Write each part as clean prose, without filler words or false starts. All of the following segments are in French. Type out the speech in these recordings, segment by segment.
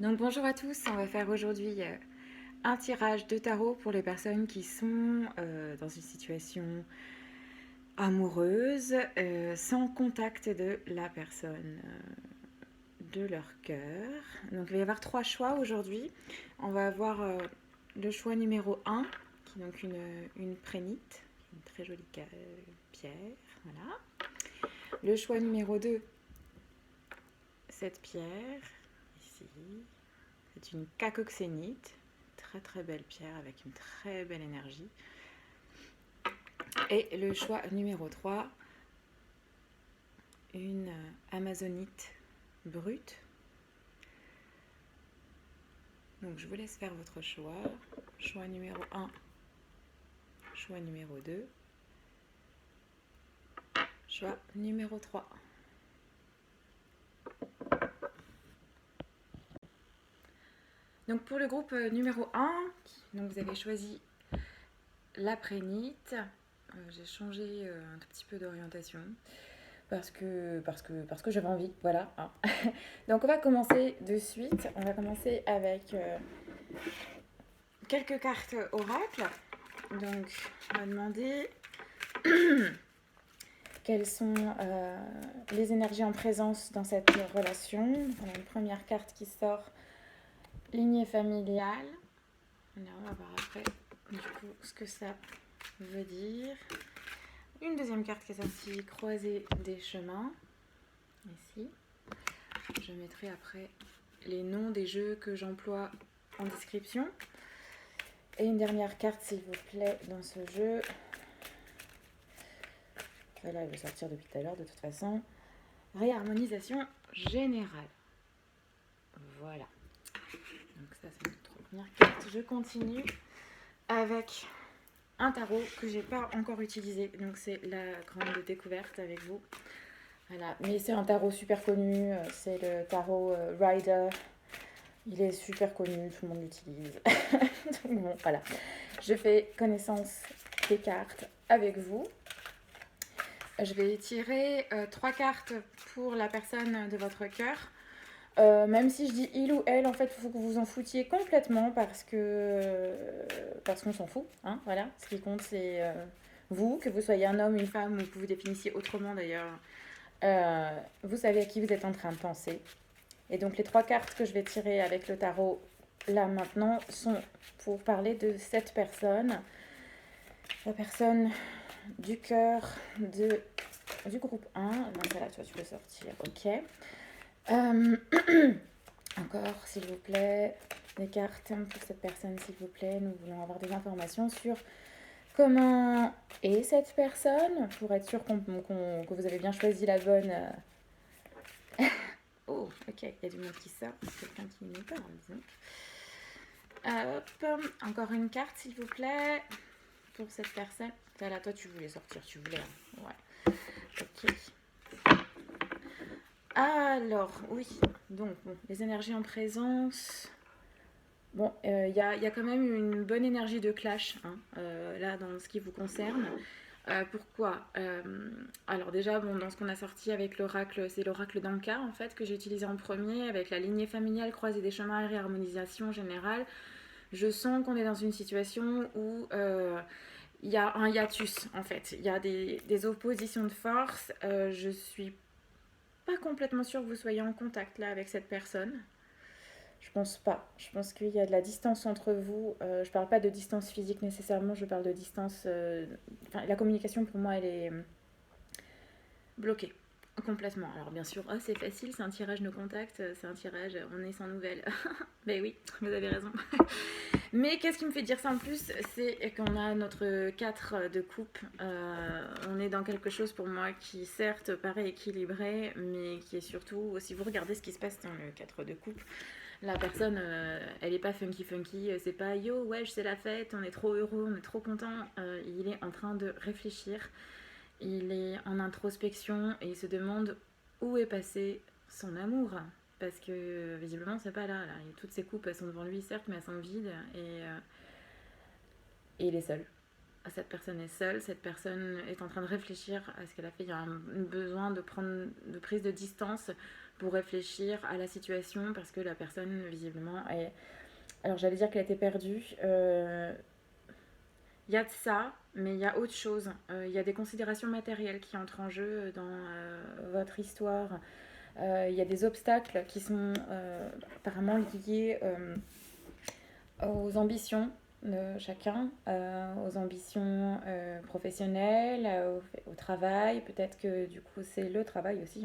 Donc bonjour à tous, on va faire aujourd'hui un tirage de tarot pour les personnes qui sont dans une situation amoureuse, sans contact de la personne, de leur cœur. Donc il va y avoir trois choix aujourd'hui. On va avoir le choix numéro un, qui est donc une prénite, une très jolie pierre, voilà. Le choix numéro 2, cette pierre, ici, c'est une cacoxénite, très très belle pierre avec une très belle énergie. Et le choix numéro 3, une amazonite brute. Donc je vous laisse faire votre choix. Choix numéro 1, choix numéro 2, choix numéro 3. Donc pour le groupe numéro 1, donc vous avez choisi la prénite. J'ai changé un tout petit peu d'orientation parce que j'avais envie, voilà. Donc on va commencer de suite. On va commencer avec quelques cartes oracle. Donc on va demander quelles sont les énergies en présence dans cette relation. On a une première carte qui sort, lignée familiale. Là, on va voir après du coup ce que ça veut dire. Une deuxième carte qui est sortie, croisée des chemins. Ici. Je mettrai après les noms des jeux que j'emploie en description. Et une dernière carte, s'il vous plaît, dans ce jeu. Voilà, elle va sortir depuis tout à l'heure de toute façon. Réharmonisation générale. Voilà. Donc ça, c'est notre première carte. Je continue avec un tarot que j'ai pas encore utilisé. Donc c'est la grande découverte avec vous. Voilà. Mais c'est un tarot super connu. C'est le tarot Rider. Il est super connu, tout le monde l'utilise. Donc bon, voilà. Je fais connaissance des cartes avec vous. Je vais tirer 3 cartes pour la personne de votre cœur. Même si je dis il ou elle, en fait, il faut que vous en foutiez complètement parce qu'on s'en fout. Hein, voilà. Ce qui compte, c'est vous, que vous soyez un homme, une femme ou que vous définissiez autrement d'ailleurs. Vous savez à qui vous êtes en train de penser. Et donc les 3 cartes que je vais tirer avec le tarot là maintenant sont pour parler de cette personne. La personne du cœur du groupe 1. Donc voilà, toi tu peux sortir. Ok. Encore, s'il vous plaît, des cartes pour cette personne, s'il vous plaît. Nous voulons avoir des informations sur comment est cette personne, pour être sûr que vous avez bien choisi la bonne. Oh, ok, il y a du monde qui sort, quelqu'un qui n'est pas en disant. Hop, encore une carte, s'il vous plaît, pour cette personne. Voilà, toi, tu voulais sortir, tu voulais. Ouais. Ok. Alors, oui. Donc, bon, les énergies en présence. Bon, y a quand même une bonne énergie de clash, hein, là, dans ce qui vous concerne. Pourquoi Alors déjà, bon, dans ce qu'on a sorti avec l'oracle, c'est l'oracle d'Anka, en fait, que j'ai utilisé en premier, avec la lignée familiale, croisée des chemins et réharmonisation générale. Je sens qu'on est dans une situation où il y a un hiatus, en fait. Il y a des oppositions de force. Je suis pas complètement sûre que vous soyez en contact, là, avec cette personne. Je pense pas. Je pense qu'il y a de la distance entre vous. Je parle pas de distance physique nécessairement, je parle de distance. Enfin, la communication pour moi, elle est bloquée. Complètement. Alors bien sûr, oh, c'est facile, c'est un tirage no contact, c'est un tirage, on est sans nouvelles. Ben oui, vous avez raison. Mais qu'est-ce qui me fait dire ça en plus, c'est qu'on a notre 4 de coupe. On est dans quelque chose pour moi qui certes paraît équilibré, mais qui est surtout, si vous regardez ce qui se passe dans le 4 de coupe, la personne, elle est pas funky, c'est pas yo, ouais, c'est la fête, on est trop heureux, on est trop content. Il est en train de réfléchir, il est en introspection et il se demande où est passé son amour. Parce que visiblement, c'est pas là. Toutes ses coupes, elles sont devant lui, certes, mais elles sont vides. Et il est seul. Cette personne est seule, cette personne est en train de réfléchir à ce qu'elle a fait. Il y a un besoin de prise de distance pour réfléchir à la situation parce que la personne, visiblement, est... Alors, j'allais dire qu'elle était perdue. Il y a de ça, mais il y a autre chose. Il y a des considérations matérielles qui entrent en jeu dans votre histoire. Il y a des obstacles qui sont apparemment liés aux ambitions de chacun, aux ambitions professionnelles, au travail. Peut-être que du coup c'est le travail aussi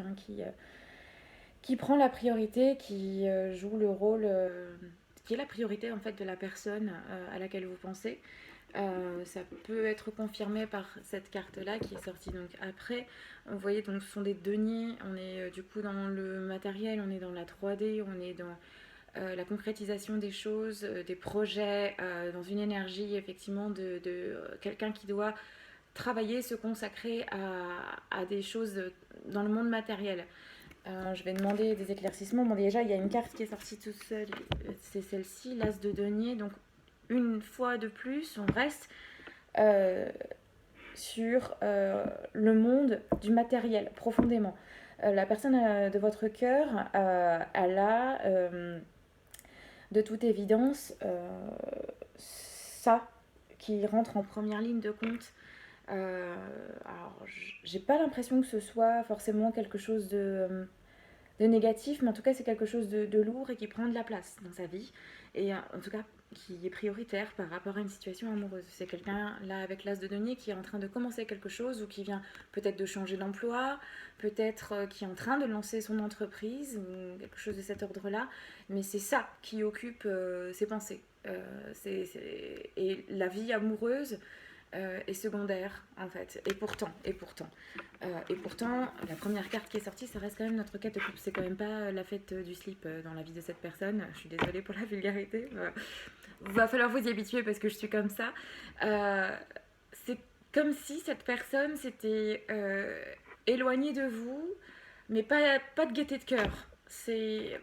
qui prend la priorité, qui joue le rôle, qui est la priorité en fait de la personne à laquelle vous pensez. Ça peut être confirmé par cette carte-là qui est sortie donc après. Vous voyez, donc ce sont des deniers. On est du coup dans le matériel, on est dans la 3D, on est dans la concrétisation des choses, des projets, dans une énergie effectivement de quelqu'un qui doit travailler, se consacrer à des choses dans le monde matériel. Je vais demander des éclaircissements. Bon, déjà, il y a une carte qui est sortie toute seule, c'est celle-ci, l'As de denier. Donc, une fois de plus, on reste sur le monde du matériel, profondément. La personne de votre cœur, elle a, de toute évidence, ça qui rentre en première ligne de compte. Alors, j'ai pas l'impression que ce soit forcément quelque chose de négatif, mais en tout cas, c'est quelque chose de lourd et qui prend de la place dans sa vie. Et en tout cas, qui est prioritaire par rapport à une situation amoureuse. C'est quelqu'un, là, avec l'as de denier, qui est en train de commencer quelque chose ou qui vient peut-être de changer d'emploi, peut-être qui est en train de lancer son entreprise ou quelque chose de cet ordre-là. Mais c'est ça qui occupe ses pensées. Et la vie amoureuse est secondaire, en fait. Et pourtant, la première carte qui est sortie, ça reste quand même notre quête de couple. C'est quand même pas la fête du slip dans la vie de cette personne. Je suis désolée pour la vulgarité. Va falloir vous y habituer parce que je suis comme ça. C'est comme si cette personne s'était éloignée de vous, mais pas de gaieté de cœur. Il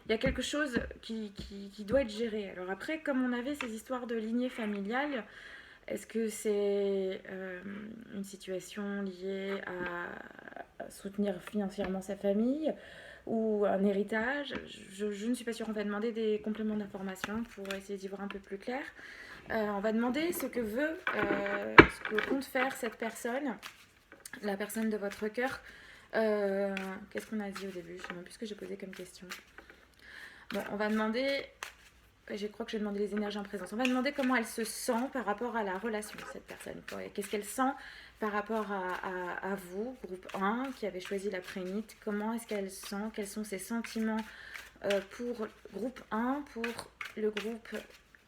y a quelque chose qui doit être géré. Alors après, comme on avait ces histoires de lignée familiale, est-ce que c'est une situation liée à soutenir financièrement sa famille ou un héritage? Je ne suis pas sûre. On va demander des compléments d'information pour essayer d'y voir un peu plus clair. On va demander ce que compte faire cette personne, la personne de votre cœur. Qu'est-ce qu'on a dit au début? Je ne sais même plus ce que j'ai posé comme question. Bon, on va demander... Je crois que j'ai demandé les énergies en présence. On va demander comment elle se sent par rapport à la relation de cette personne. Qu'est-ce qu'elle sent par rapport à vous, groupe 1, qui avait choisi la prénite. Comment est-ce qu'elle sent? Quels sont ses sentiments pour groupe 1, pour le groupe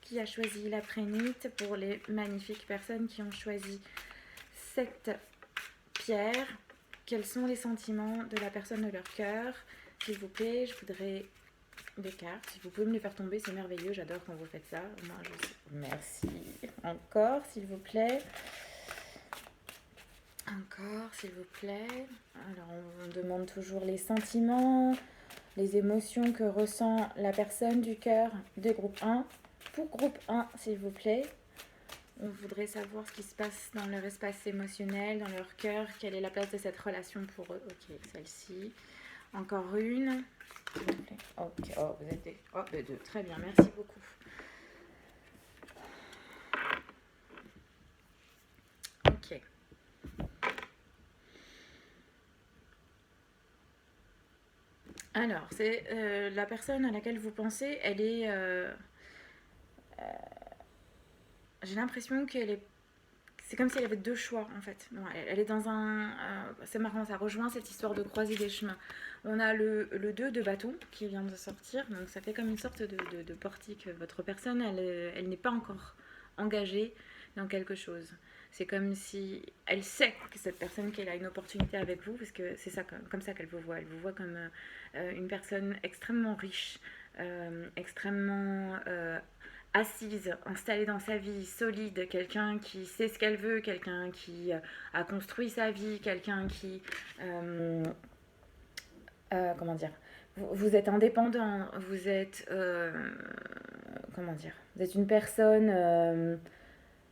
qui a choisi la prénite, pour les magnifiques personnes qui ont choisi cette pierre? Quels sont les sentiments de la personne de leur cœur? S'il vous plaît, je voudrais... des cartes, si vous pouvez me les faire tomber, c'est merveilleux, j'adore quand vous faites ça. Moi, merci. Encore, s'il vous plaît. Encore, s'il vous plaît. Alors, on demande toujours les sentiments, les émotions que ressent la personne du cœur de groupe 1. Pour groupe 1, s'il vous plaît, on voudrait savoir ce qui se passe dans leur espace émotionnel, dans leur cœur, quelle est la place de cette relation pour eux. Ok, celle-ci. Encore une. Ok, oh, vous êtes des... Oh, deux. Très bien, merci beaucoup. Ok. Alors, c'est la personne à laquelle vous pensez, elle est... j'ai l'impression qu'elle est... C'est comme si elle avait deux choix, en fait. Bon, elle est dans un... c'est marrant, ça rejoint cette histoire de croiser des chemins. On a le 2 de bâton qui vient de sortir, donc ça fait comme une sorte de portique. Votre personne, elle n'est pas encore engagée dans quelque chose. C'est comme si elle sait que cette personne qu'elle a une opportunité avec vous, parce que c'est ça, comme ça qu'elle vous voit. Elle vous voit comme une personne extrêmement riche, extrêmement assise, installée dans sa vie, solide, quelqu'un qui sait ce qu'elle veut, quelqu'un qui a construit sa vie, quelqu'un qui... comment dire, vous êtes indépendant, vous êtes... comment dire, vous êtes une personne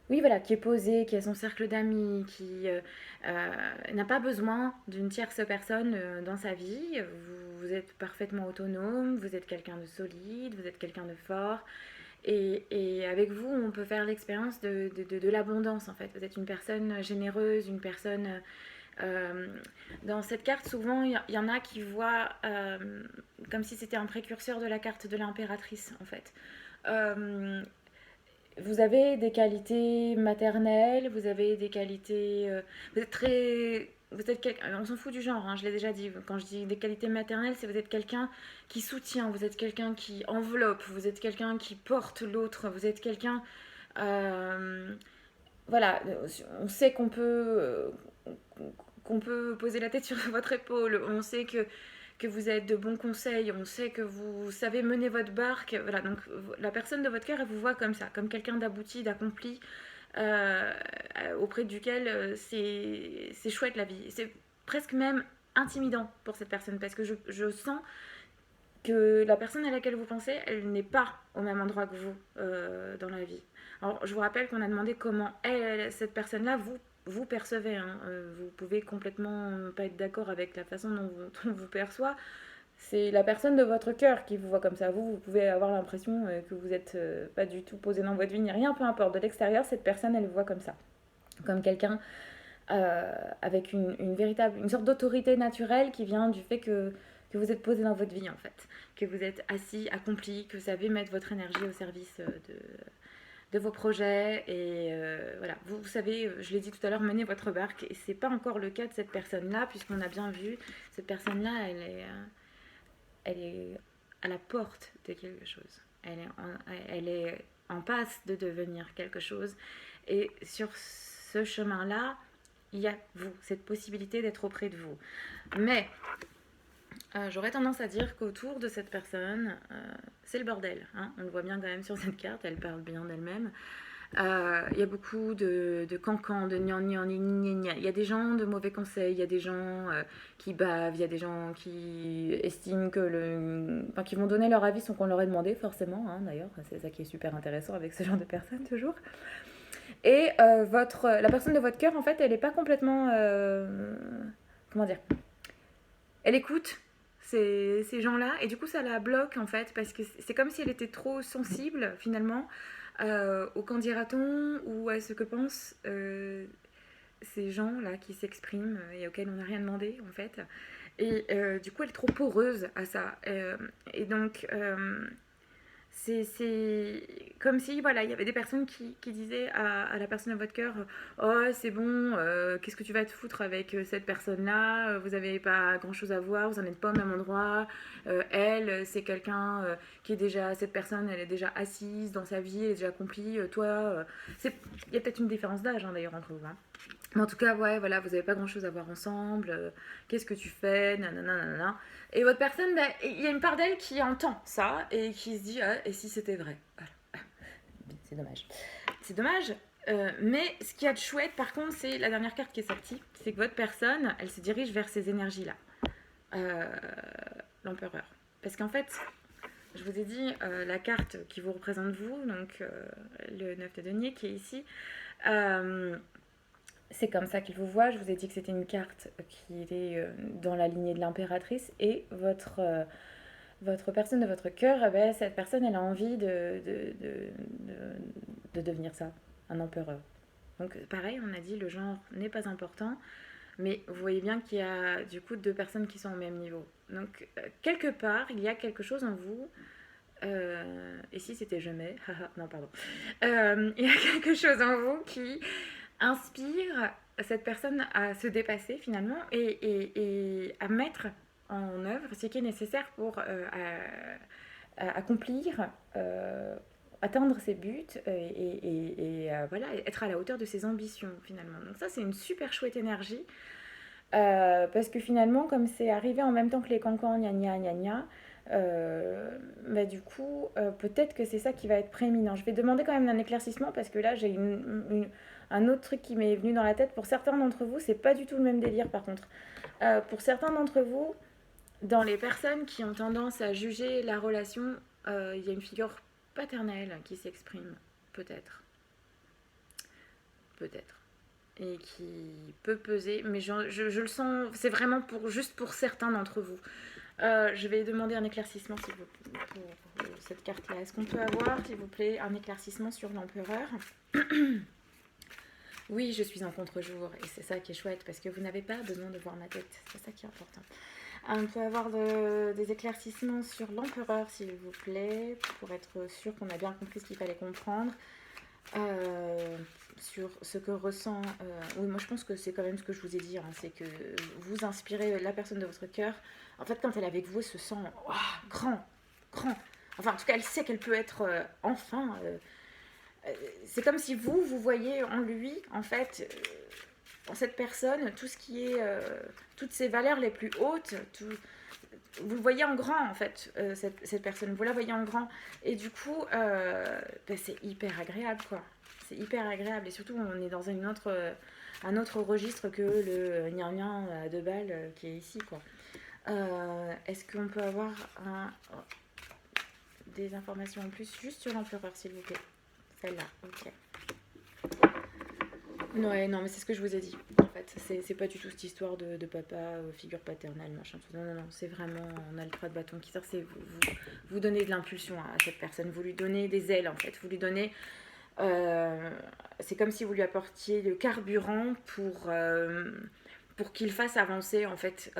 Oui, voilà, qui est posé, qui a son cercle d'amis, qui n'a pas besoin d'une tierce personne dans sa vie. Vous êtes parfaitement autonome, vous êtes quelqu'un de solide, vous êtes quelqu'un de fort. Et avec vous, on peut faire l'expérience de l'abondance, en fait. Vous êtes une personne généreuse, une personne... euh, dans cette carte, souvent, y en a qui voient comme si c'était un précurseur de la carte de l'impératrice, en fait. Euh, Vous avez des qualités maternelles, vous avez des qualités... vous êtes très... Vous êtes on s'en fout du genre, hein, je l'ai déjà dit. Quand je dis des qualités maternelles, c'est vous êtes quelqu'un qui soutient, vous êtes quelqu'un qui enveloppe, vous êtes quelqu'un qui porte l'autre, vous êtes quelqu'un... euh, voilà, on sait qu'on peut poser la tête sur votre épaule, on sait que vous êtes de bons conseils, on sait que vous savez mener votre barque. Voilà, donc la personne de votre cœur, elle vous voit comme ça, comme quelqu'un d'abouti, d'accompli, euh, auprès duquel c'est chouette la vie. C'est presque même intimidant pour cette personne parce que je sens que la personne à laquelle vous pensez, elle n'est pas au même endroit que vous dans la vie. Alors, je vous rappelle qu'on a demandé comment cette personne-là, vous percevez. Hein. Vous pouvez complètement pas être d'accord avec la façon dont vous perçoit. C'est la personne de votre cœur qui vous voit comme ça. Vous pouvez avoir l'impression que vous n'êtes pas du tout posé dans votre vie, ni rien, peu importe. De l'extérieur, cette personne, elle vous voit comme ça. Comme quelqu'un avec une sorte d'autorité naturelle qui vient du fait que vous êtes posé dans votre vie en fait, que vous êtes assis, accompli, que vous savez mettre votre énergie au service de vos projets et voilà, vous savez, je l'ai dit tout à l'heure, mener votre barque et c'est pas encore le cas de cette personne-là puisqu'on a bien vu, cette personne-là, elle est à la porte de quelque chose, elle est en passe de devenir quelque chose et sur ce chemin-là, il y a vous, cette possibilité d'être auprès de vous. Mais j'aurais tendance à dire qu'autour de cette personne, c'est le bordel. Hein. On le voit bien quand même sur cette carte, elle parle bien d'elle-même. Il y a beaucoup de cancans, de gnangnan, il y a des gens de mauvais conseils, il y a des gens qui bavent, il y a des gens qui estiment enfin, qui vont donner leur avis sans qu'on leur ait demandé forcément, hein, d'ailleurs, c'est ça qui est super intéressant avec ce genre de personnes toujours. Et la personne de votre cœur, en fait, elle n'est pas complètement... comment dire? Elle écoute ces gens-là, et du coup, ça la bloque, en fait, parce que c'est comme si elle était trop sensible, finalement, au qu'en dira-t-on, ou à ce que pensent ces gens-là qui s'expriment et auxquels on n'a rien demandé, en fait. Et du coup, elle est trop poreuse à ça. Et donc... c'est comme si voilà, il y avait des personnes qui disaient à la personne à votre cœur oh c'est bon, qu'est-ce que tu vas te foutre avec cette personne-là, vous n'avez pas grand-chose à voir, vous n'en êtes pas au même endroit, elle c'est quelqu'un qui est déjà, cette personne elle est déjà assise dans sa vie, elle est déjà accomplie, toi il y a peut-être une différence d'âge hein, d'ailleurs entre vous hein. Mais en tout cas, ouais, voilà, vous n'avez pas grand-chose à voir ensemble. Qu'est-ce que tu fais nanana, nanana. Et votre personne, bah, il y a une part d'elle qui entend ça et qui se dit ah, et si c'était vrai voilà. C'est dommage. C'est dommage. Mais ce qu'il y a de chouette, par contre, c'est la dernière carte qui est sortie. C'est que votre personne, elle se dirige vers ces énergies-là. Euh, L'empereur. Parce qu'en fait, je vous ai dit, la carte qui vous représente vous, donc le 9 de denier qui est ici, c'est comme ça qu'il vous voit. Je vous ai dit que c'était une carte qui est dans la lignée de l'impératrice et votre personne de votre cœur, eh ben, cette personne, elle a envie de devenir ça, un empereur. Donc pareil, on a dit le genre n'est pas important, mais vous voyez bien qu'il y a du coup deux personnes qui sont au même niveau. Donc quelque part, il y a quelque chose en vous. Et si c'était jamais, non pardon. Il y a quelque chose en vous qui inspire cette personne à se dépasser finalement et à mettre en œuvre ce qui est nécessaire pour accomplir, atteindre ses buts et voilà, être à la hauteur de ses ambitions finalement. Donc ça c'est une super chouette énergie parce que finalement comme c'est arrivé en même temps que les cancans, gna gna gna gna, bah du coup, peut-être que c'est ça qui va être prééminent. Je vais demander quand même un éclaircissement parce que là, j'ai un autre truc qui m'est venu dans la tête. Pour certains d'entre vous, c'est pas du tout le même délire par contre. Pour certains d'entre vous, dans les personnes qui ont tendance à juger la relation, il y a une figure paternelle qui s'exprime, peut-être. peut-être. Et qui peut peser, mais je le sens, c'est vraiment juste pour certains d'entre vous. Je vais demander un éclaircissement s'il vous plaît, pour cette carte-là. Est-ce qu'on peut avoir, s'il vous plaît, un éclaircissement sur l'empereur? Oui, je suis en contre-jour, et c'est ça qui est chouette, parce que vous n'avez pas besoin de voir ma tête, c'est ça qui est important. On peut avoir des éclaircissements sur l'empereur, s'il vous plaît, pour être sûr qu'on a bien compris ce qu'il fallait comprendre. Sur ce que ressent... oui, moi je pense que c'est quand même ce que je vous ai dit, hein, c'est que vous inspirez la personne de votre cœur. En fait, quand elle est avec vous, elle se sent grand. Enfin, en tout cas, elle sait qu'elle peut être enfin... c'est comme si vous voyez en lui, en fait, en cette personne, tout ce qui est... toutes ses valeurs les plus hautes, vous le voyez en grand, en fait, cette personne. Vous la voyez en grand. Et du coup, c'est hyper agréable, quoi. C'est hyper agréable. Et surtout, on est dans un autre registre que le gnangnan à 2 balles qui est ici, quoi. Est-ce qu'on peut avoir des informations en plus juste sur l'empereur, s'il vous plaît? Celle-là, ok. Ouais, non, mais c'est ce que je vous ai dit. En fait, c'est pas du tout cette histoire de papa, figure paternelle, machin. Tout. Non, c'est vraiment, on a le 3 de bâton qui sort, c'est vous donnez de l'impulsion à cette personne, vous lui donnez des ailes, en fait. Vous lui donnez. C'est comme si vous lui apportiez le carburant pour qu'il fasse avancer, en fait,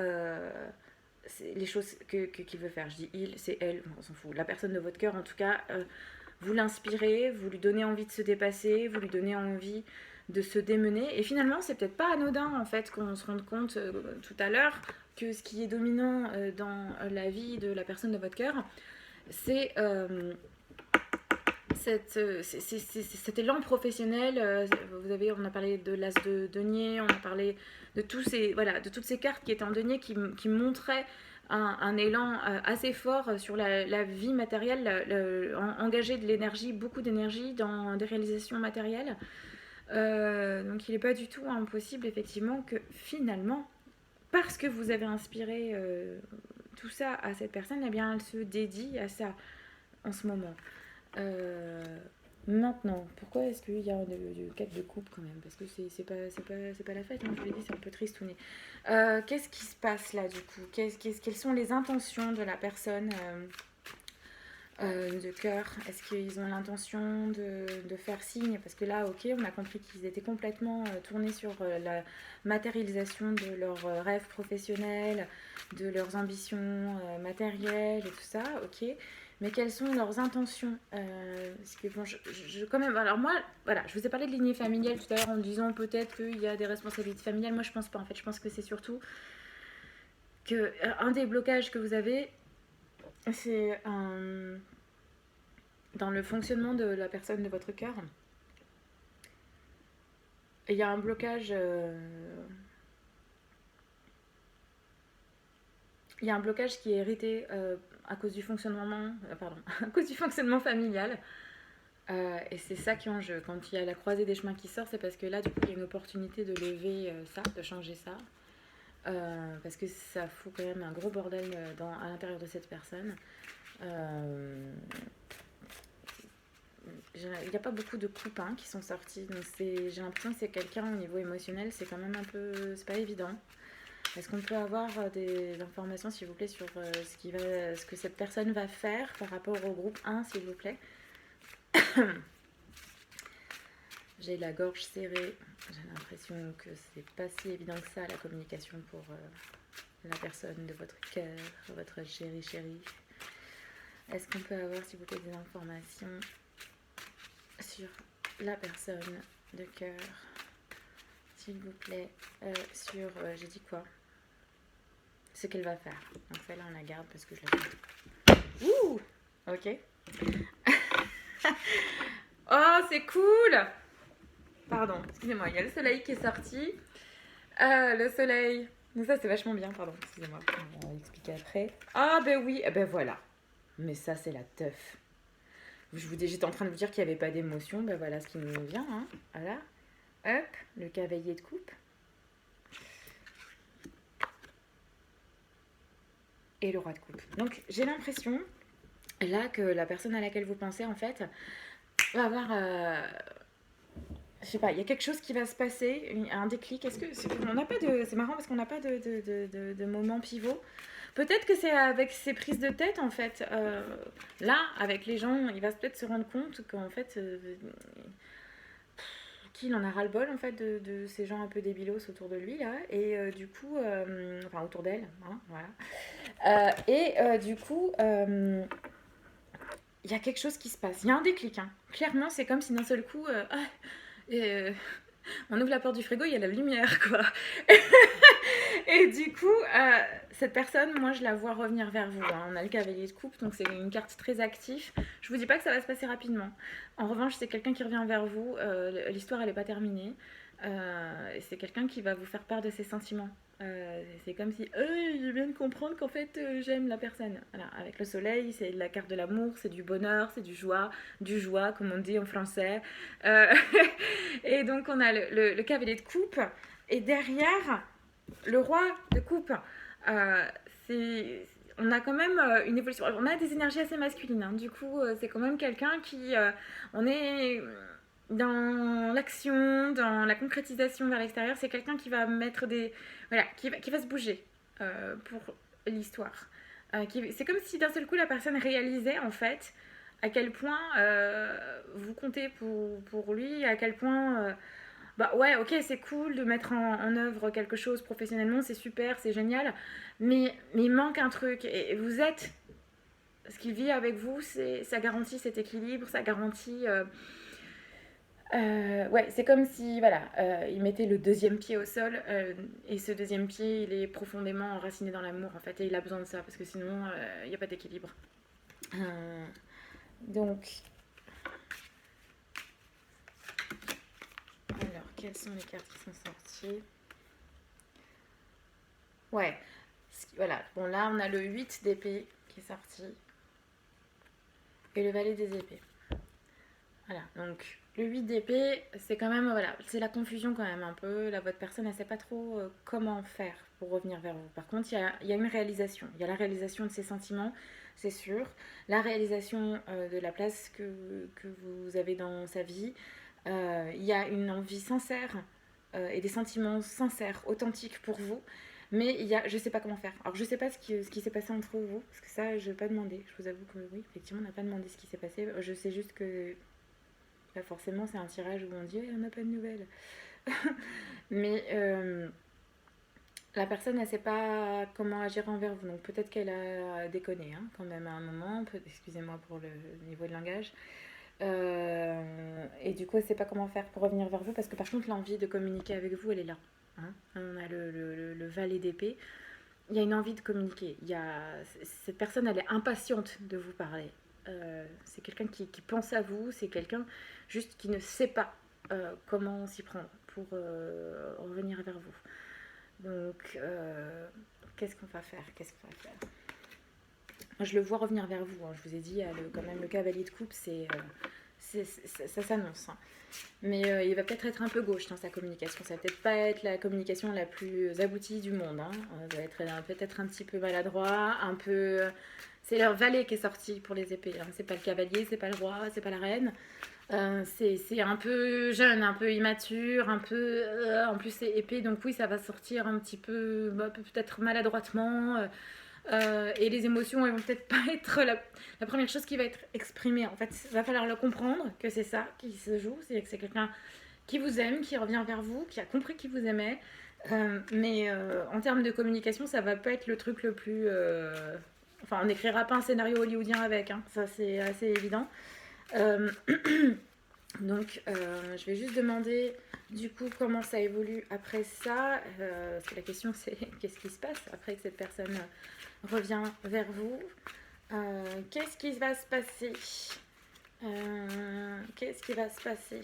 les choses qu'il veut faire. Je dis il, c'est elle, on s'en fout. La personne de votre cœur, en tout cas, vous l'inspirez, vous lui donnez envie de se dépasser, vous lui donnez envie de se démener. Et finalement, c'est peut-être pas anodin, en fait, qu'on se rende compte tout à l'heure que ce qui est dominant dans la vie de la personne de votre cœur, c'est cet élan professionnel. On a parlé de l'as de denier, on a parlé de de toutes ces cartes qui étaient en denier qui montraient un élan assez fort sur la vie matérielle, engager de l'énergie, beaucoup d'énergie dans des réalisations matérielles. Donc il n'est pas du tout impossible effectivement que finalement, parce que vous avez inspiré tout ça à cette personne, eh bien elle se dédie à ça en ce moment. Maintenant, pourquoi est-ce qu'il y a du 4 de coupe quand même? Parce que c'est pas la fête, hein, je vous l'ai dit, c'est un peu tristouné. Qu'est-ce qui se passe là du coup? Quelles sont les intentions de la personne de cœur? Est-ce qu'ils ont l'intention de faire signe? Parce que là, ok, on a compris qu'ils étaient complètement tournés sur la matérialisation de leurs rêves professionnels, de leurs ambitions matérielles et tout ça, ok. Mais quelles sont leurs intentions? Parce que bon, quand même, alors moi, voilà, je vous ai parlé de lignée familiale tout à l'heure en disant peut-être qu'il y a des responsabilités familiales. Moi, je pense pas. En fait, je pense que c'est surtout que un des blocages que vous avez, c'est dans le fonctionnement de la personne de votre cœur. Il y a un blocage. Il y a un blocage qui est hérité à cause du fonctionnement, à cause du fonctionnement familial. Et c'est ça qui est en jeu. Quand il y a la croisée des chemins qui sort, c'est parce que là, du coup, il y a une opportunité de lever ça, de changer ça. Parce que ça fout quand même un gros bordel à l'intérieur de cette personne. Il n'y a pas beaucoup de coupes qui sont sortis. Donc j'ai l'impression que c'est quelqu'un au niveau émotionnel, c'est quand même un peu... C'est pas évident. Est-ce qu'on peut avoir des informations, s'il vous plaît, sur ce que cette personne va faire par rapport au groupe 1, s'il vous plaît? J'ai la gorge serrée. J'ai l'impression que c'est pas si évident que ça, la communication pour la personne de votre cœur, votre chérie. Est-ce qu'on peut avoir, s'il vous plaît, des informations sur la personne de cœur, s'il vous plaît, sur... j'ai dit quoi? Ce qu'elle va faire. Donc celle-là, on la garde parce que je la fais. Ouh! Ok. Oh, c'est cool! Pardon, excusez-moi, il y a le soleil qui est sorti. Le soleil. Donc ça, c'est vachement bien, pardon, excusez-moi. On va expliquer après. Ah, ben oui, ben voilà. Mais ça, c'est la teuf. J'étais en train de vous dire qu'il n'y avait pas d'émotion. Ben voilà ce qui nous vient. Hein. Voilà. Hop, le cavalier de coupe. Et le roi de coupe. Donc j'ai l'impression là que la personne à laquelle vous pensez en fait va avoir je sais pas, il y a quelque chose qui va se passer, un déclic. Est-ce que on n'a pas de, c'est marrant parce qu'on n'a pas de moment pivot. Peut-être que c'est avec ces prises de tête en fait. Là, avec les gens, il va peut-être se rendre compte qu'en fait, qu'il en a ras-le-bol en fait de ces gens un peu débilos autour de lui là, et du coup, enfin autour d'elle, hein, voilà. Du coup, il y a quelque chose qui se passe. Il y a un déclic. Hein. Clairement, c'est comme si d'un seul coup, on ouvre la porte du frigo, il y a la lumière, quoi. Et du coup, cette personne, moi, je la vois revenir vers vous. Hein. On a le cavalier de coupe, donc c'est une carte très active. Je vous dis pas que ça va se passer rapidement. En revanche, c'est quelqu'un qui revient vers vous. L'histoire, elle n'est pas terminée. C'est quelqu'un qui va vous faire part de ses sentiments. C'est comme si je viens de comprendre qu'en fait j'aime la personne. Voilà, avec le soleil, c'est la carte de l'amour, c'est du bonheur, c'est du joie comme on dit en français. Euh, et donc on a le cavalier de coupe et derrière le roi de coupe. Euh, c'est on a quand même une évolution. On a des énergies assez masculines. Hein. Du coup, c'est quand même quelqu'un qui on est dans l'action, dans la concrétisation vers l'extérieur, c'est quelqu'un qui va mettre des... Voilà, qui va se bouger pour l'histoire. C'est comme si d'un seul coup la personne réalisait en fait à quel point vous comptez pour lui, à quel point... bah ouais, ok, c'est cool de mettre en œuvre quelque chose professionnellement, c'est super, c'est génial, mais il manque un truc. Et vous êtes... Ce qu'il vit avec vous, ça garantit cet équilibre, ça garantit... ouais, c'est comme si voilà, il mettait le deuxième pied au sol et ce deuxième pied, il est profondément enraciné dans l'amour en fait et il a besoin de ça parce que sinon il n'y a pas d'équilibre. Euh, donc, alors, quelles sont les cartes qui sont sorties? Ouais, voilà. Bon, là, on a le 8 d'épée qui est sorti et le valet des épées. Voilà, donc le 8 d'épée, c'est quand même, voilà, c'est la confusion quand même un peu. Là, votre personne, elle ne sait pas trop comment faire pour revenir vers vous. Par contre, il y a une réalisation. Il y a la réalisation de ses sentiments, c'est sûr. La réalisation de la place que vous avez dans sa vie. Il y a une envie sincère et des sentiments sincères, authentiques pour vous. Mais il y a, je ne sais pas comment faire. Alors, je ne sais pas ce qui s'est passé entre vous, parce que ça, je n'ai pas demandé. Je vous avoue que oui, effectivement, on n'a pas demandé ce qui s'est passé. Je sais juste que pas forcément, c'est un tirage où on dit on n'a pas de nouvelles. Mais la personne, elle ne sait pas comment agir envers vous. Donc peut-être qu'elle a déconné quand même à un moment. Excusez-moi pour le niveau de langage. Et du coup, elle ne sait pas comment faire pour revenir vers vous. Parce que par contre, l'envie de communiquer avec vous, elle est là. Hein. On a le valet d'épée. Il y a une envie de communiquer. Cette personne, elle est impatiente de vous parler. C'est quelqu'un qui pense à vous. C'est quelqu'un juste qui ne sait pas comment s'y prendre pour revenir vers vous. Donc, qu'est-ce qu'on va faire? Moi, je le vois revenir vers vous. Hein. Je vous ai dit, quand même, le cavalier de coupe, ça s'annonce. Hein. Mais il va peut-être être un peu gauche dans sa communication. Ça va peut-être pas être la communication la plus aboutie du monde. Hein. Ça va être peut-être un petit peu maladroit, un peu... C'est leur valet qui est sorti pour les épées. Hein. C'est pas le cavalier, c'est pas le roi, c'est pas la reine. C'est un peu jeune, un peu immature, un peu... en plus, c'est épée, donc oui, ça va sortir un petit peu, peut-être maladroitement. Et les émotions, elles vont peut-être pas être la première chose qui va être exprimée. En fait, il va falloir le comprendre que c'est ça qui se joue. C'est que c'est quelqu'un qui vous aime, qui revient vers vous, qui a compris qu'il vous aimait. Mais en termes de communication, ça va pas être le truc le plus... Enfin, on n'écrira pas un scénario hollywoodien avec, hein. Ça c'est assez évident. Donc, je vais juste demander du coup comment ça évolue après ça. Parce que la question c'est qu'est-ce qui se passe après que cette personne revient vers vous. Qu'est-ce qui va se passer? Qu'est-ce qui va se passer?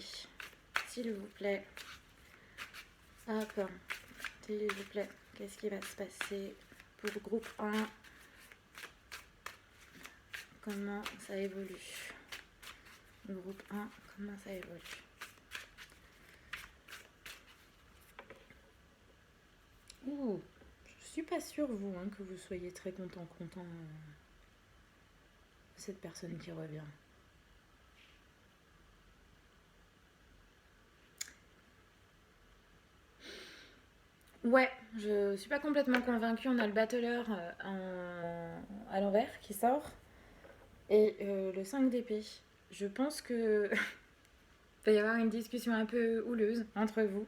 S'il vous plaît. Hop. S'il vous plaît. Qu'est-ce qui va se passer pour le groupe 1? Comment ça évolue? Le groupe 1, comment ça évolue? Ouh, je suis pas sûre, vous, que vous soyez très content de cette personne qui revient. Ouais, je suis pas complètement convaincue. On a le battleur à l'envers qui sort et le 5 d'épée. Je pense que va y avoir une discussion un peu houleuse entre vous.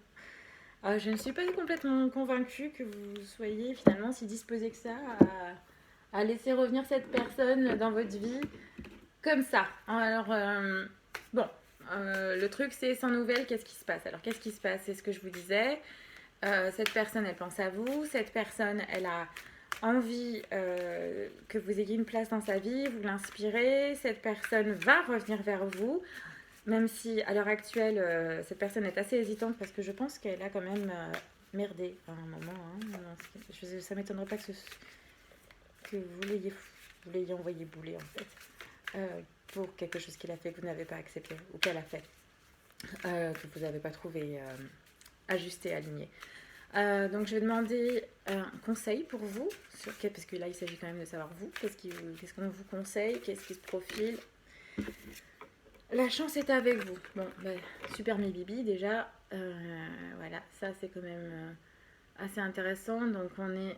Je ne suis pas complètement convaincue que vous soyez finalement si disposé que ça à laisser revenir cette personne dans votre vie comme ça. Alors, bon, le truc c'est sans nouvelles, qu'est-ce qui se passe? Alors, qu'est-ce qui se passe? C'est ce que je vous disais. Cette personne, elle pense à vous. Cette personne, elle a envie que vous ayez une place dans sa vie, vous l'inspirez. Cette personne va revenir vers vous, même si à l'heure actuelle, cette personne est assez hésitante parce que je pense qu'elle a quand même merdé à un moment. Hein. Ça m'étonnerait pas que vous l'ayez envoyé bouler en fait. Pour quelque chose qu'il a fait que vous n'avez pas accepté ou qu'elle a fait, que vous n'avez pas trouvé ajusté, aligné. Donc je vais demander un conseil pour vous, parce que là il s'agit quand même de savoir vous, qu'est-ce qu'on vous conseille, qu'est-ce qui se profile. La chance est avec vous. Bon, ben, super mes bibi déjà, voilà, ça c'est quand même assez intéressant. Donc on est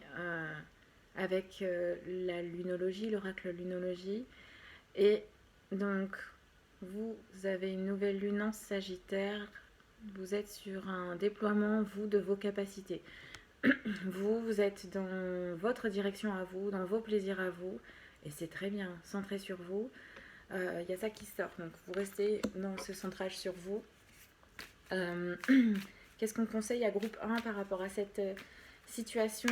avec la lunologie, l'oracle lunologie, et donc vous avez une nouvelle lune en Sagittaire. Vous êtes sur un déploiement, vous, de vos capacités. Vous êtes dans votre direction à vous, dans vos plaisirs à vous, et c'est très bien, centré sur vous. Y a ça qui sort, donc vous restez dans ce centrage sur vous. Qu'est-ce qu'on conseille à groupe 1 par rapport à cette situation?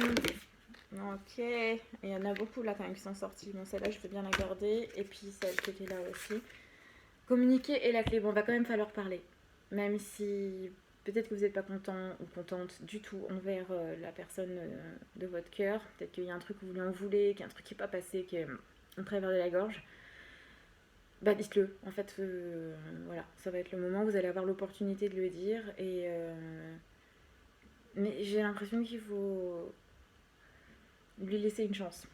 Ok, il y en a beaucoup là quand même qui sont sortis. Bon, celle-là, je veux bien la garder, et puis celle qui était là aussi. Communiquer est la clé. Bon, va quand même falloir parler. Même si peut-être que vous n'êtes pas content ou contente du tout envers la personne de votre cœur. Peut-être qu'il y a un truc que vous lui en voulez, qu'il y a un truc qui n'est pas passé, qui est en travers de la gorge. Bah dites-le. En fait, voilà, ça va être le moment où vous allez avoir l'opportunité de le dire. Mais j'ai l'impression qu'il faut lui laisser une chance.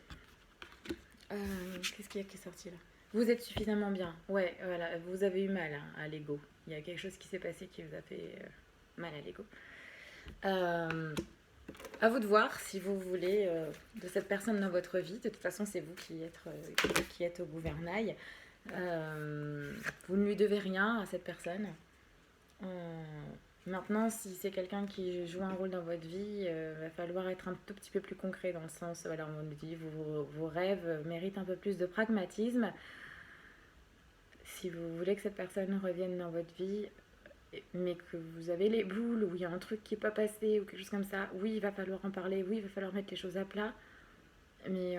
Qu'est-ce qu'il y a qui est sorti là? Vous êtes suffisamment bien. Ouais, voilà, vous avez eu mal hein, à l'ego. Il y a quelque chose qui s'est passé qui vous a fait mal à l'ego. À vous de voir si vous voulez de cette personne dans votre vie. De toute façon, c'est vous qui êtes au gouvernail. Vous ne lui devez rien à cette personne. Maintenant, si c'est quelqu'un qui joue un rôle dans votre vie, il va falloir être un tout petit peu plus concret dans le sens, voilà, on nous dit, vos rêves méritent un peu plus de pragmatisme. Si vous voulez que cette personne revienne dans votre vie, mais que vous avez les boules, ou il y a un truc qui n'est pas passé, ou quelque chose comme ça, oui, il va falloir en parler, oui, il va falloir mettre les choses à plat, mais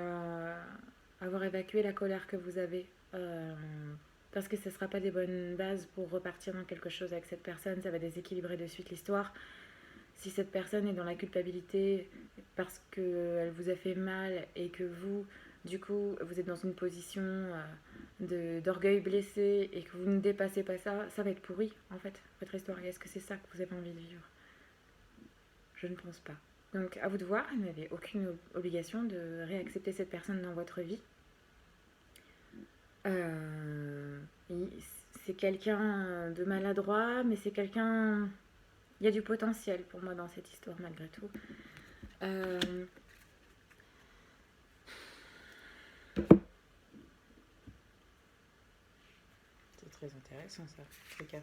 avoir évacué la colère que vous avez. Parce que ce ne sera pas des bonnes bases pour repartir dans quelque chose avec cette personne, ça va déséquilibrer de suite l'histoire. Si cette personne est dans la culpabilité parce qu'elle vous a fait mal et que vous, du coup, vous êtes dans une position d'orgueil blessé et que vous ne dépassez pas ça, ça va être pourri, en fait, votre histoire. Et est-ce que c'est ça que vous avez envie de vivre? Je ne pense pas. Donc, à vous de voir, vous n'avez aucune obligation de réaccepter cette personne dans votre vie. C'est quelqu'un de maladroit, mais c'est quelqu'un... Il y a du potentiel pour moi dans cette histoire, malgré tout. C'est très intéressant, ça, en tout cas.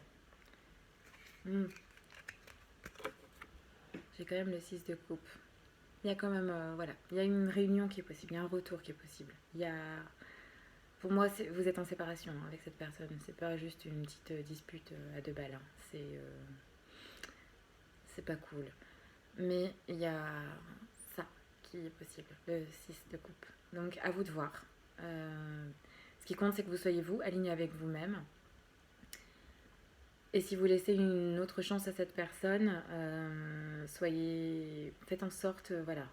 J'ai quand même le 6 de coupe. Il y a quand même, voilà, il y a une réunion qui est possible, il y a un retour qui est possible. Il y a... Pour moi, vous êtes en séparation hein, avec cette personne. C'est pas juste une petite dispute à deux balles. Hein. C'est pas cool. Mais il y a ça qui est possible, le 6 de coupe. Donc à vous de voir. Ce qui compte, c'est que vous soyez vous, aligné avec vous-même. Et si vous laissez une autre chance à cette personne, faites en sorte, voilà,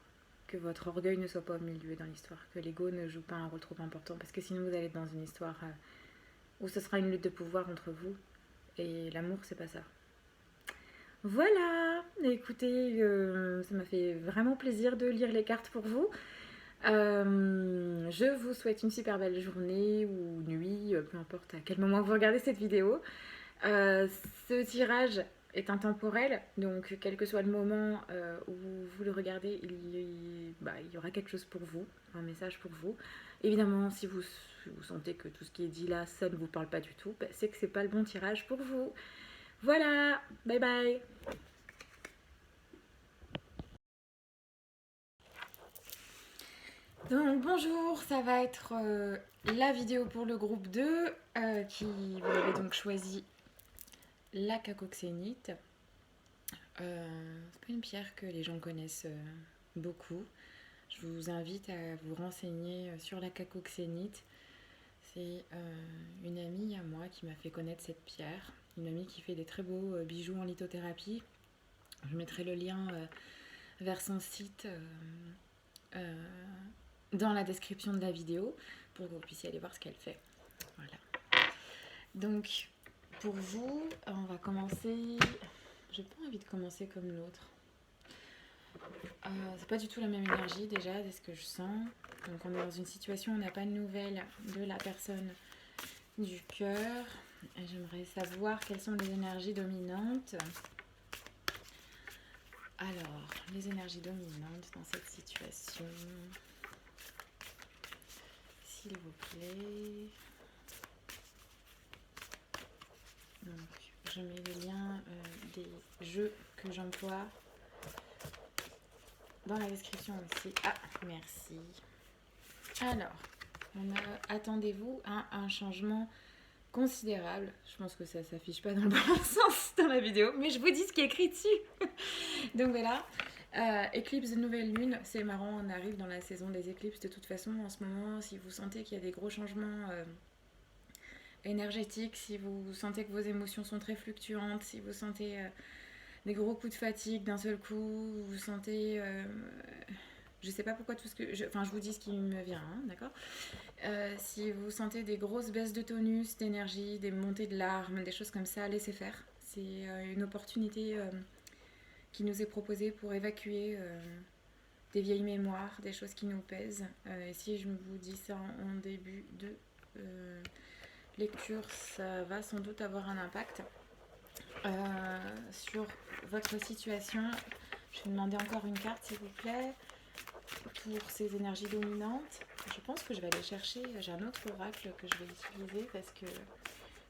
que votre orgueil ne soit pas au milieu dans l'histoire, que l'ego ne joue pas un rôle trop important, parce que sinon vous allez être dans une histoire où ce sera une lutte de pouvoir entre vous, et l'amour c'est pas ça. Voilà, écoutez, ça m'a fait vraiment plaisir de lire les cartes pour vous. Je vous souhaite une super belle journée ou nuit, peu importe à quel moment vous regardez cette vidéo. Ce tirage est intemporel, donc quel que soit le moment où vous le regardez, il y aura quelque chose pour vous, un message pour vous. Évidemment, si vous sentez que tout ce qui est dit là, ça ne vous parle pas du tout, bah, c'est que c'est pas le bon tirage pour vous. Voilà, bye bye. Donc bonjour, ça va être la vidéo pour le groupe 2 qui vous avez donc choisi la cacoxénite. C'est pas une pierre que les gens connaissent beaucoup. Je vous invite à vous renseigner sur la cacoxénite. C'est une amie à moi qui m'a fait connaître cette pierre. Une amie qui fait des très beaux bijoux en lithothérapie. Je mettrai le lien vers son site dans la description de la vidéo pour que vous puissiez aller voir ce qu'elle fait. Voilà. Donc, pour vous, on va commencer. J'ai pas envie de commencer comme l'autre. C'est pas du tout la même énergie déjà, c'est ce que je sens. Donc, on est dans une situation où on n'a pas de nouvelles de la personne du cœur. Et j'aimerais savoir quelles sont les énergies dominantes. Alors, les énergies dominantes dans cette situation. S'il vous plaît. Donc, je mets les liens des jeux que j'emploie dans la description aussi. Ah, merci. Alors, attendez-vous à un changement considérable. Je pense que ça ne s'affiche pas dans le bon sens dans la vidéo, mais je vous dis ce qui est écrit dessus. Donc voilà. Éclipse de nouvelle lune, c'est marrant, on arrive dans la saison des éclipses de toute façon en ce moment. Si vous sentez qu'il y a des gros changements énergétiques, si vous sentez que vos émotions sont très fluctuantes, si vous sentez des gros coups de fatigue d'un seul coup, vous sentez... je sais pas pourquoi tout ce que... je vous dis ce qui me vient, hein, d'accord. Si vous sentez des grosses baisses de tonus, d'énergie, des montées de larmes, des choses comme ça, laissez faire. C'est une opportunité qui nous est proposée pour évacuer des vieilles mémoires, des choses qui nous pèsent. Et si je vous dis ça en début de lecture, ça va sans doute avoir un impact sur votre situation. Je vais demander encore une carte s'il vous plaît pour ces énergies dominantes. Je pense que je vais aller chercher, j'ai un autre oracle que je vais utiliser parce que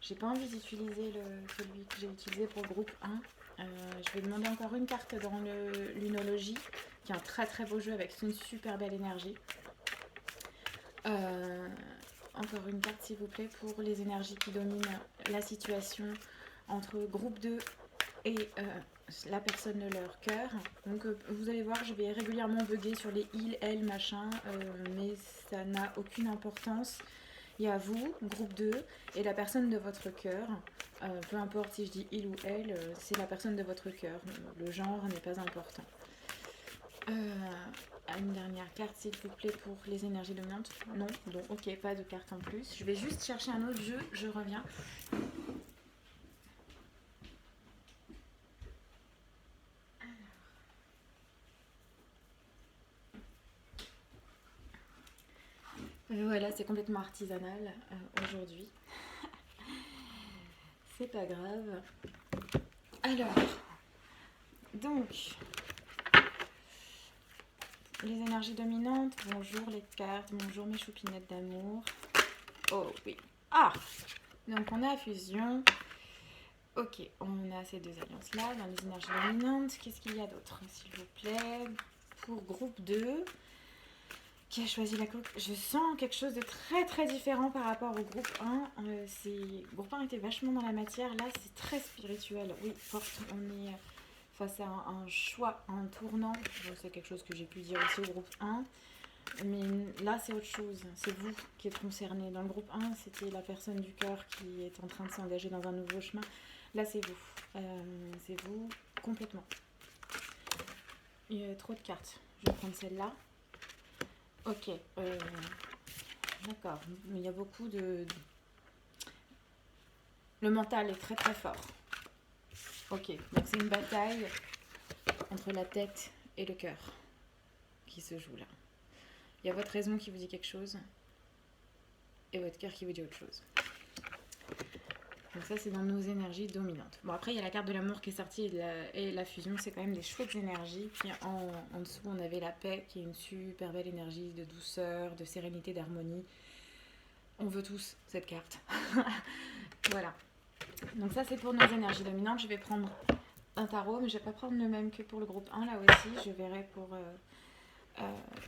j'ai pas envie d'utiliser celui que j'ai utilisé pour le groupe 1. Je vais demander encore une carte dans l'unologie, qui est un très très beau jeu avec une super belle énergie. Encore une carte s'il vous plaît pour les énergies qui dominent la situation entre groupe 2 et la personne de leur cœur. Donc vous allez voir, je vais régulièrement bugger sur les il, elle, machin, mais ça n'a aucune importance. Il y a vous, groupe 2, et la personne de votre cœur. Peu importe si je dis il ou elle, c'est la personne de votre cœur. Le genre n'est pas important. Une dernière carte s'il vous plaît pour les énergies dominantes. Non, donc ok, pas de carte en plus. Je vais juste chercher un autre jeu, je reviens. Voilà, c'est complètement artisanal aujourd'hui. C'est pas grave. Alors, donc, les énergies dominantes. Bonjour les cartes, bonjour mes choupinettes d'amour. Oh oui. Ah, donc on a fusion. Ok, on a ces deux alliances-là dans les énergies dominantes. Qu'est-ce qu'il y a d'autre, s'il vous plaît? Pour groupe 2, qui a choisi la coque. Je sens quelque chose de très très différent par rapport au groupe 1. Groupe 1 était vachement dans la matière, là c'est très spirituel. Oui, forte, on est face à un choix, un tournant. C'est quelque chose que j'ai pu dire aussi au groupe 1. Mais là c'est autre chose, c'est vous qui êtes concerné. Dans le groupe 1, c'était la personne du cœur qui est en train de s'engager dans un nouveau chemin. Là c'est vous complètement. Il y a trop de cartes, je vais prendre celle-là. Ok, d'accord, il y a beaucoup de... Le mental est très très fort. Ok, donc c'est une bataille entre la tête et le cœur qui se joue là. Il y a votre raison qui vous dit quelque chose et votre cœur qui vous dit autre chose. Donc ça, c'est dans nos énergies dominantes. Bon, après, il y a la carte de l'amour qui est sortie et la fusion, c'est quand même des chouettes énergies. Puis en dessous, on avait la paix, qui est une super belle énergie de douceur, de sérénité, d'harmonie. On veut tous cette carte. Voilà. Donc ça, c'est pour nos énergies dominantes. Je vais prendre un tarot, mais je ne vais pas prendre le même que pour le groupe 1, là aussi. Je verrai pour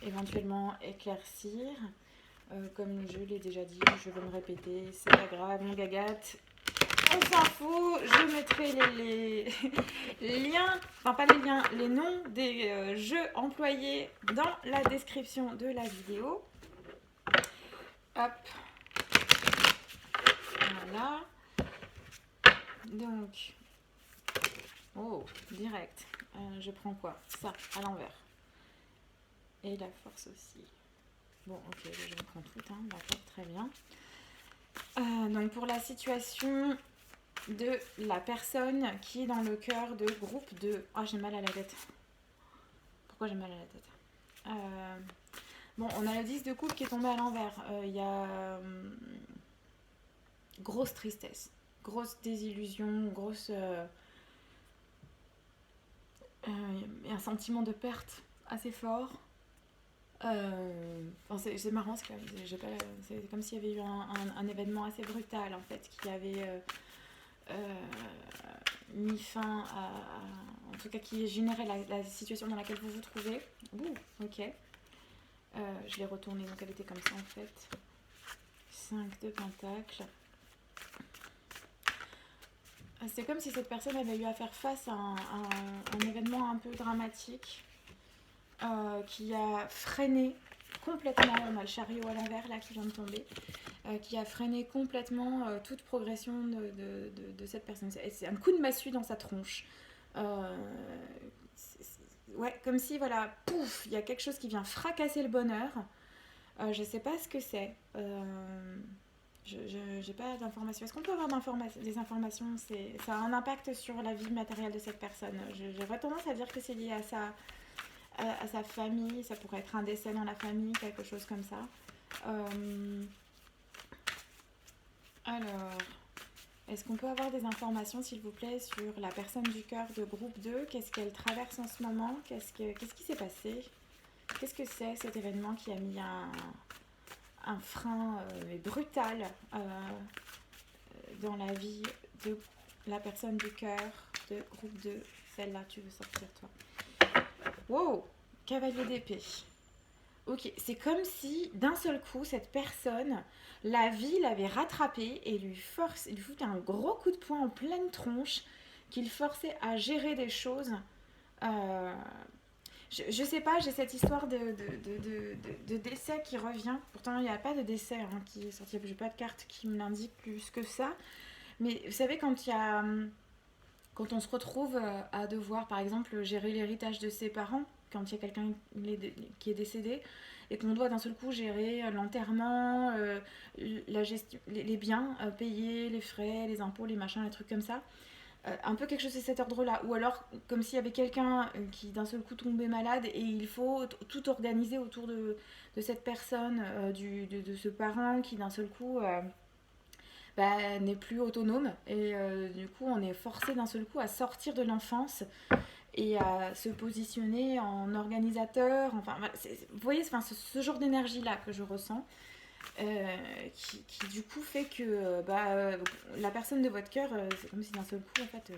éventuellement éclaircir. Comme je l'ai déjà dit, je vais me répéter, c'est pas grave, mon gagate. On s'en fout, je mettrai les liens, enfin pas les liens, les noms des jeux employés dans la description de la vidéo. Hop, voilà. Donc, oh, direct. Je prends quoi? Ça, à l'envers. Et la force aussi. Bon, ok, je prends tout, hein, d'accord, très bien. Donc pour la situation de la personne qui est dans le cœur de groupe de... Ah, j'ai mal à la tête. Pourquoi j'ai mal à la tête? Bon, on a le 10 de coupe qui est tombé à l'envers. Il y a grosse tristesse, grosse désillusion, grosse... un sentiment de perte assez fort. C'est marrant, c'est comme s'il y avait eu un événement assez brutal en fait, qui avait mis fin en tout cas qui générait la situation dans laquelle vous vous trouvez. Ouh, ok. Je l'ai retournée, donc elle était comme ça en fait. 5 de pentacles. C'est comme si cette personne avait eu à faire face à un événement un peu dramatique qui a freiné complètement, on a le chariot à l'envers là qui vient de tomber, qui a freiné complètement toute progression de cette personne. C'est un coup de massue dans sa tronche. Ouais, comme si, voilà, pouf, il y a quelque chose qui vient fracasser le bonheur. Je sais pas ce que c'est. J'ai pas d'informations. Est-ce qu'on peut avoir des informations? Ça a un impact sur la vie matérielle de cette personne. J'aurais tendance à dire que c'est lié à sa famille. Ça pourrait être un décès dans la famille, quelque chose comme ça. Alors, est-ce qu'on peut avoir des informations, s'il vous plaît, sur la personne du cœur de groupe 2? Qu'est-ce qu'elle traverse en ce moment? Qu'est-ce qui s'est passé? Qu'est-ce que c'est cet événement qui a mis un frein brutal dans la vie de la personne du cœur de groupe 2? Celle-là, tu veux sortir toi. Wow, cavalier d'épée. Ok, c'est comme si d'un seul coup, cette personne, la vie l'avait rattrapé et lui foutait un gros coup de poing en pleine tronche, qu'il forçait à gérer des choses. Je sais pas, j'ai cette histoire de décès qui revient. Pourtant, il n'y a pas de décès qui est sorti. J'ai pas de carte qui me l'indique plus que ça. Mais vous savez, quand on se retrouve à devoir, par exemple, gérer l'héritage de ses parents, quand il y a quelqu'un qui est décédé, et qu'on doit d'un seul coup gérer l'enterrement, la gestion, les biens, payer les frais, les impôts, les machins, les trucs comme ça. Un peu quelque chose de cet ordre-là. Ou alors, comme s'il y avait quelqu'un qui d'un seul coup tombait malade et il faut tout organiser autour de cette personne, de ce parent qui d'un seul coup n'est plus autonome. Et du coup, on est forcé d'un seul coup à sortir de l'enfance et à se positionner en organisateur. Enfin, voilà, vous voyez, ce genre d'énergie-là que je ressens. Qui du coup fait que la personne de votre cœur, c'est comme si d'un seul coup en fait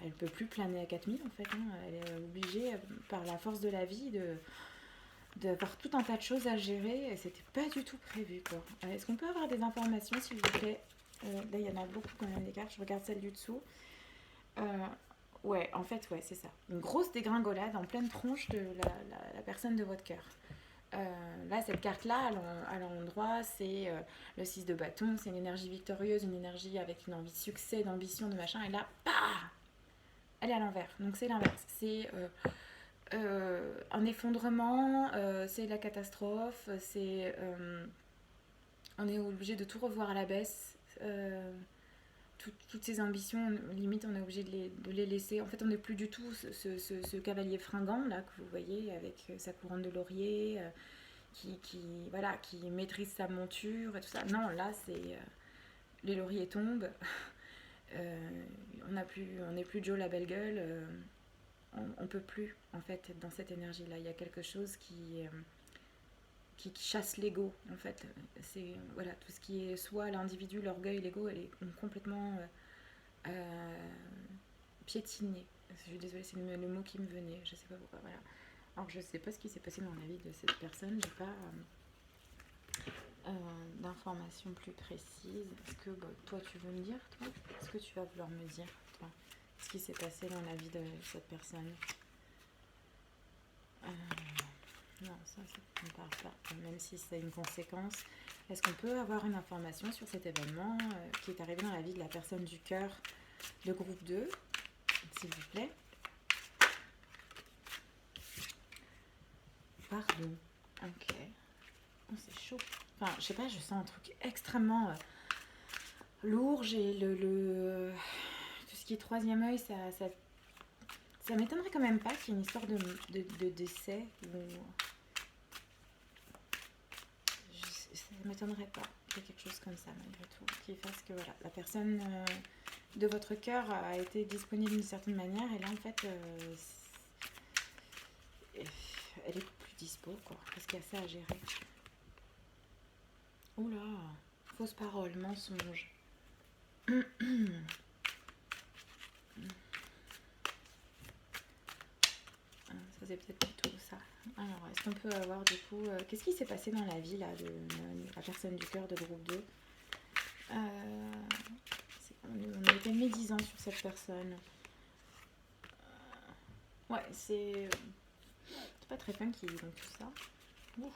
elle peut plus planer à 4000 en fait, hein. Elle est obligée par la force de la vie d'avoir tout un tas de choses à gérer et c'était pas du tout prévu quoi. Est-ce qu'on peut avoir des informations s'il vous plaît? Là il y en a beaucoup quand même des cartes, je regarde celle du dessous. Ouais, en fait ouais c'est ça, une grosse dégringolade en pleine tronche de la personne de votre cœur. Là, cette carte-là, à l'endroit, c'est le 6 de bâton, c'est une énergie victorieuse, une énergie avec une envie de succès, d'ambition, de machin, et là, bah, elle est à l'envers. Donc c'est l'inverse. C'est un effondrement, c'est la catastrophe, on est obligé de tout revoir à la baisse. Toutes ces ambitions, limite, on est obligé de les laisser. En fait, on n'est plus du tout ce cavalier fringant, là, que vous voyez, avec sa couronne de laurier, qui maîtrise sa monture et tout ça. Non, là, c'est les lauriers tombent, on n'est plus Joe la belle gueule, on peut plus en fait être dans cette énergie-là. Il y a quelque chose qui chasse l'ego en fait. C'est voilà, tout ce qui est soit l'individu, l'orgueil, l'ego, elle est complètement piétinée. Je suis désolée, c'est le mot qui me venait, je sais pas pourquoi. Voilà. Alors je sais pas ce qui s'est passé dans la vie de cette personne, j'ai pas d'informations plus précises. Est-ce que toi tu veux me dire, toi? Est-ce que tu vas vouloir me dire, toi, ce qui s'est passé dans la vie de cette personne? Non, ça ne me parle pas, même si c'est une conséquence. Est-ce qu'on peut avoir une information sur cet événement qui est arrivé dans la vie de la personne du cœur de groupe 2, s'il vous plaît? Pardon. Ok. Oh, c'est chaud. Enfin, je sais pas, je sens un truc extrêmement lourd. J'ai tout ce qui est troisième œil, ça m'étonnerait quand même pas qu'il y ait une histoire de décès. Ça m'étonnerait pas qu'il y ait quelque chose comme ça, malgré tout, qui fasse que voilà, la personne de votre cœur a été disponible d'une certaine manière, et là, en fait, elle est plus dispo, quoi, parce qu'il y a ça à gérer. Oula, fausse parole, mensonge. Ça, c'est peut-être plutôt ça. Alors, est-ce qu'on peut avoir du coup... qu'est-ce qui s'est passé dans la vie là, de la personne du cœur de groupe 2? On a été médisant sur cette personne. Ouais, c'est pas très funky, donc tout ça. Ouf.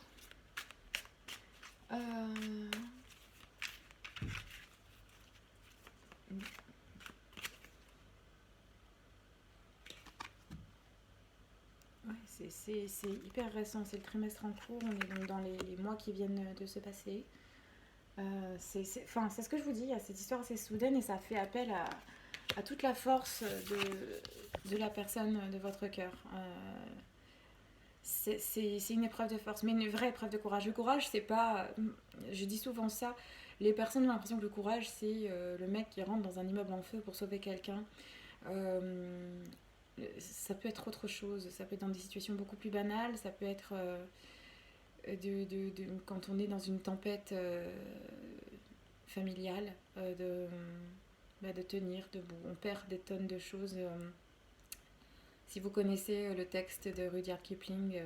Ouais, c'est hyper récent, c'est le trimestre en cours, on est donc dans les mois qui viennent de se passer. C'est ce que je vous dis, il y a cette histoire assez soudaine et ça fait appel à toute la force de la personne de votre cœur. C'est une épreuve de force, mais une vraie épreuve de courage. Le courage, c'est pas... Je dis souvent ça, les personnes ont l'impression que le courage, c'est le mec qui rentre dans un immeuble en feu pour sauver quelqu'un. Ça peut être autre chose, ça peut être dans des situations beaucoup plus banales, ça peut être quand on est dans une tempête familiale, de tenir debout. On perd des tonnes de choses. Si vous connaissez le texte de Rudyard Kipling,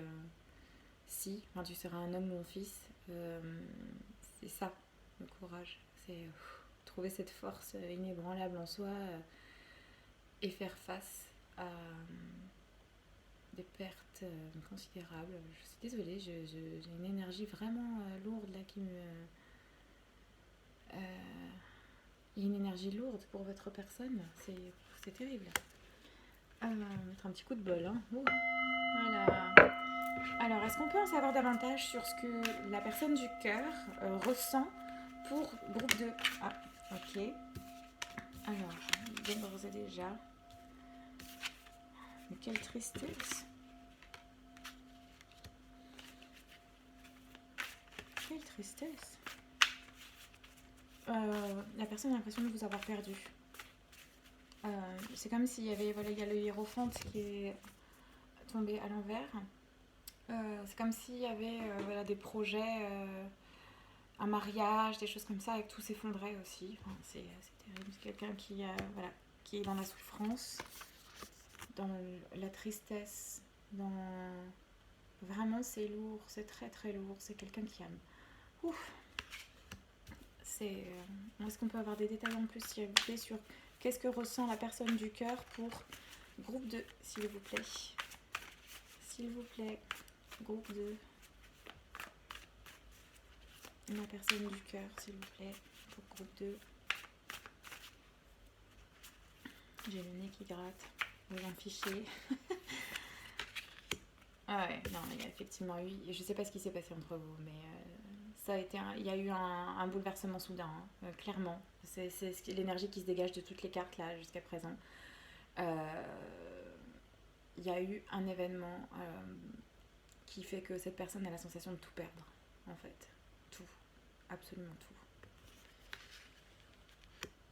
si, enfin, tu seras un homme, mon fils, c'est ça, le courage. C'est trouver cette force inébranlable en soi et faire face à des pertes considérables. Je suis désolée, j'ai une énergie vraiment lourde là qui me... il y a une énergie lourde pour votre personne, c'est terrible. Mettre un petit coup de bol, hein. Voilà. Alors, est-ce qu'on peut en savoir davantage sur ce que la personne du cœur ressent pour groupe 2? Ah, ok. Alors, d'ores et déjà. Mais quelle tristesse. Quelle tristesse. La personne a l'impression de vous avoir perdu. C'est comme s'il y avait, voilà, il y a le hiérophante qui est tombé à l'envers. C'est comme s'il y avait voilà, des projets, un mariage, des choses comme ça, et que tout s'effondrait aussi. Enfin, c'est terrible. C'est quelqu'un voilà, qui est dans la souffrance, dans la tristesse, Vraiment, c'est lourd, c'est très très lourd. C'est quelqu'un qui aime. Ouf. Est-ce qu'on peut avoir des détails en plus, s'il vous plaît, sur qu'est-ce que ressent la personne du cœur pour groupe 2, s'il vous plaît? S'il vous plaît, groupe 2. La personne du cœur, s'il vous plaît, pour groupe 2. J'ai le nez qui gratte. Vous en fichez. Ah ouais, non, il y a effectivement eu... Je sais pas ce qui s'est passé entre vous, mais ça a été il y a eu un bouleversement soudain, clairement. C'est l'énergie qui se dégage de toutes les cartes là jusqu'à présent. Il y a eu un événement qui fait que cette personne a la sensation de tout perdre, en fait. Tout. Absolument tout.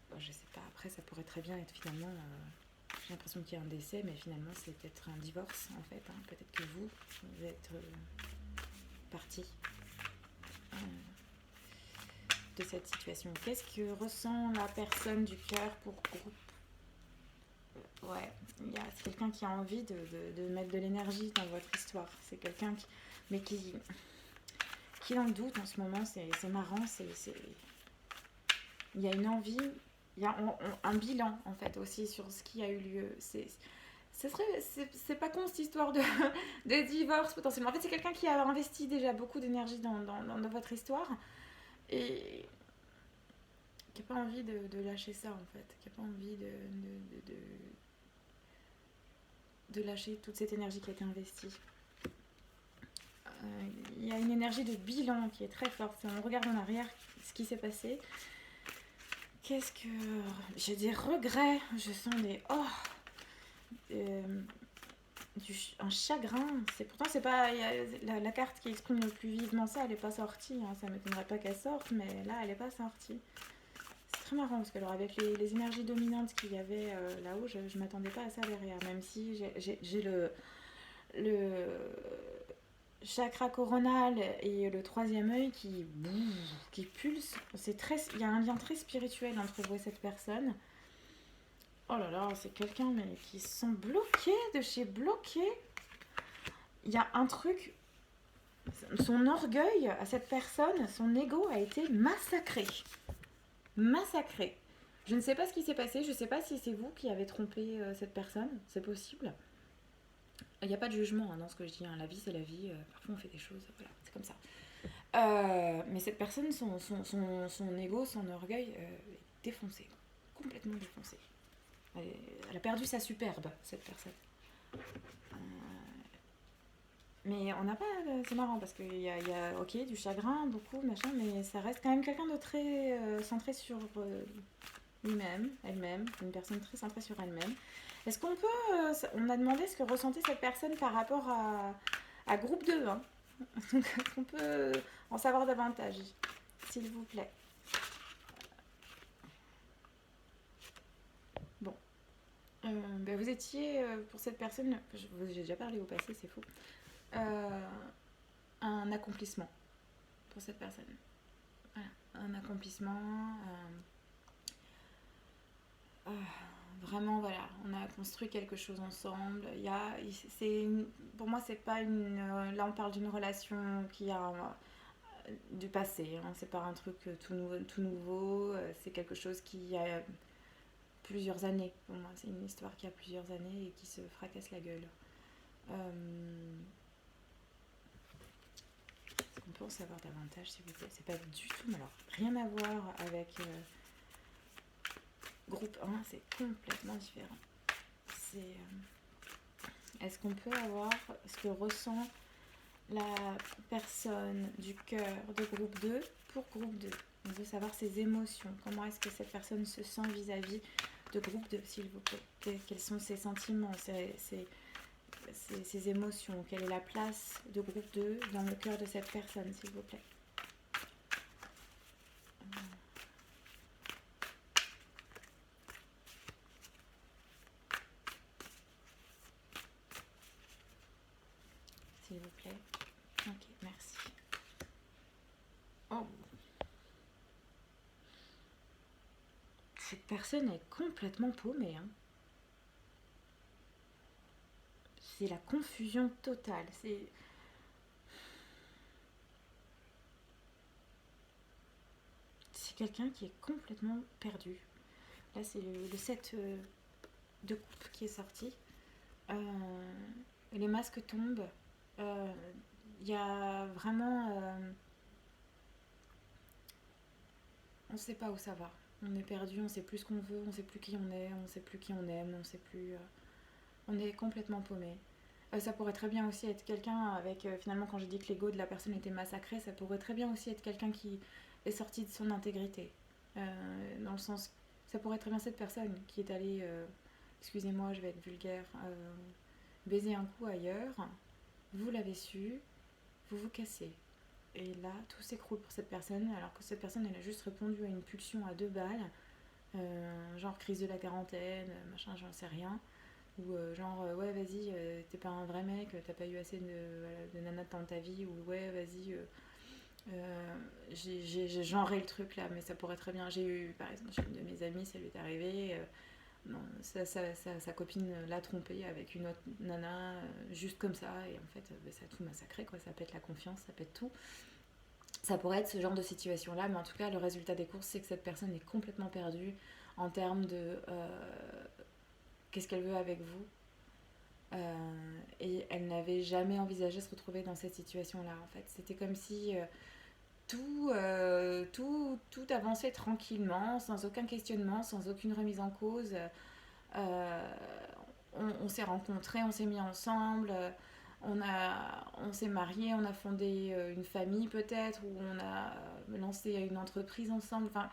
Bon, je sais pas. après, ça pourrait très bien être finalement... j'ai l'impression qu'il y a un décès, mais finalement, c'est peut-être un divorce, en fait. Hein. Peut-être que vous êtes parti de cette situation. Qu'est-ce que ressent la personne du cœur pour groupe? Ouais, c'est quelqu'un qui a envie de mettre de l'énergie dans votre histoire. C'est quelqu'un qui est dans le doute en ce moment. C'est marrant. Il y a une envie, il y a un bilan en fait aussi sur ce qui a eu lieu. C'est pas con cette histoire de divorce potentiellement. En fait, c'est quelqu'un qui a investi déjà beaucoup d'énergie dans votre histoire et qui n'a pas envie de lâcher ça en fait, qui n'a pas envie de lâcher toute cette énergie qui a été investie. Il y a une énergie de bilan qui est très forte. Si on regarde en arrière ce qui s'est passé, qu'est-ce que... J'ai des regrets, je sens des... un chagrin. Pourtant, c'est pas... La carte qui exprime le plus vivement ça, elle n'est pas sortie. Hein. Ça ne m'étonnerait pas qu'elle sorte, mais là, elle n'est pas sortie. C'est très marrant, parce que alors, avec les énergies dominantes qu'il y avait là-haut, je ne m'attendais pas à ça derrière. Même si j'ai le chakra coronal et le troisième œil qui pulse. Il y a un lien très spirituel entre vous et cette personne. Oh là là, c'est quelqu'un mais qui se sent bloqué de chez bloqué. Il y a un truc, son orgueil à cette personne, son ego a été massacré. Massacré. Je ne sais pas ce qui s'est passé, je ne sais pas si c'est vous qui avez trompé cette personne, c'est possible. Il n'y a pas de jugement hein, dans ce que je dis, hein. La vie c'est la vie, parfois on fait des choses, voilà, c'est comme ça. Mais cette personne, son ego, son orgueil est défoncé, complètement défoncé. Elle a perdu sa superbe, cette personne. Mais on n'a pas... C'est marrant parce qu'il y a ok, du chagrin, beaucoup, machin, mais ça reste quand même quelqu'un de très centré sur lui-même, elle-même, une personne très centrée sur elle-même. Est-ce qu'on peut... on a demandé ce que ressentait cette personne par rapport à groupe 2, hein. Donc, est-ce qu'on peut en savoir davantage, s'il vous plaît? Bon. Vous étiez, pour cette personne, j'ai déjà parlé au passé, c'est faux, un accomplissement pour cette personne. Voilà. Un accomplissement. Vraiment, voilà, on a construit quelque chose ensemble. Pour moi, c'est pas une. Là, on parle d'une relation qui a du passé. Hein, c'est pas un truc tout nouveau. C'est quelque chose qui a plusieurs années. Pour moi, c'est une histoire qui a plusieurs années et qui se fracasse la gueule. Est-ce qu'on peut en savoir davantage, s'il vous plaît? C'est pas du tout, mais alors rien à voir avec groupe 1, c'est complètement différent. Est-ce qu'on peut avoir ce que ressent la personne du cœur de groupe 2 pour groupe 2? On veut savoir ses émotions. Comment est-ce que cette personne se sent vis-à-vis de groupe 2, s'il vous plaît? Quels sont ses sentiments, ses émotions? Quelle est la place de groupe 2 dans le cœur de cette personne, s'il vous plaît? S'il vous plaît. Ok, merci. Oh. Cette personne est complètement paumée. Hein. C'est la confusion totale. C'est quelqu'un qui est complètement perdu. Là, c'est le set de coupe qui est sorti. Les masques tombent. Il y a vraiment... on ne sait pas où ça va. On est perdu, on ne sait plus ce qu'on veut, on ne sait plus qui on est, on ne sait plus qui on aime, on ne sait plus... on est complètement paumé. Ça pourrait très bien aussi être quelqu'un avec... finalement, quand j'ai dit que l'ego de la personne était massacré, ça pourrait très bien aussi être quelqu'un qui est sorti de son intégrité. Dans le sens... Ça pourrait très bien être cette personne qui est allée... excusez-moi, je vais être vulgaire... baiser un coup ailleurs. Vous l'avez su, vous vous cassez. Et là, tout s'écroule pour cette personne, alors que cette personne, elle a juste répondu à une pulsion à 2 balles. genre crise de la quarantaine, machin, j'en sais rien. Ou genre, ouais, vas-y, t'es pas un vrai mec, t'as pas eu assez voilà, de nanas dans ta vie, ou ouais, vas-y, j'ai genré le truc là, mais ça pourrait très bien. J'ai eu, par exemple, j'ai une de mes amies, ça lui est arrivé. Non, sa copine l'a trompé avec une autre nana, juste comme ça, et en fait, ça a tout massacré, quoi. Ça pète la confiance, ça pète tout. Ça pourrait être ce genre de situation-là, mais en tout cas, le résultat des courses, c'est que cette personne est complètement perdue en termes de qu'est-ce qu'elle veut avec vous. Et elle n'avait jamais envisagé se retrouver dans cette situation-là, en fait. C'était comme si tout avançait tranquillement, sans aucun questionnement, sans aucune remise en cause. Euh, on s'est rencontrés, on s'est mis ensemble, on s'est mariés, on a fondé une famille peut-être, ou on a lancé une entreprise ensemble. Enfin,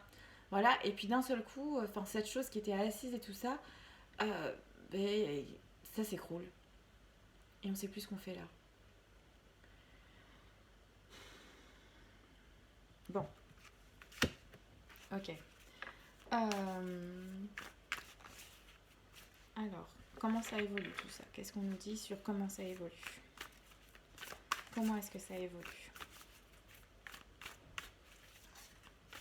voilà. Et puis d'un seul coup, cette chose qui était assise et tout ça, euh, ben, ça s'écroule. Et on ne sait plus ce qu'on fait là. Bon, ok. Alors, comment ça évolue tout ça? Qu'est-ce qu'on nous dit sur comment ça évolue? Comment est-ce que ça évolue?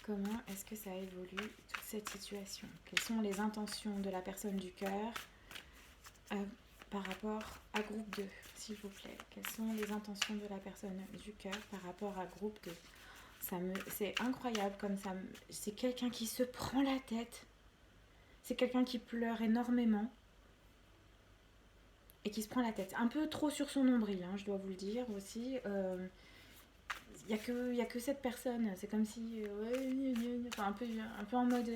Comment est-ce que ça évolue toute cette situation? Quelles sont les intentions de la personne du cœur par rapport à groupe 2, s'il vous plaît? Quelles sont les intentions de la personne du cœur par rapport à groupe 2? C'est incroyable comme ça. C'est quelqu'un qui se prend la tête. C'est quelqu'un qui pleure énormément. Et qui se prend la tête. Un peu trop sur son nombril, hein, je dois vous le dire aussi. Il n'y a que cette personne. C'est comme si... enfin, un peu en mode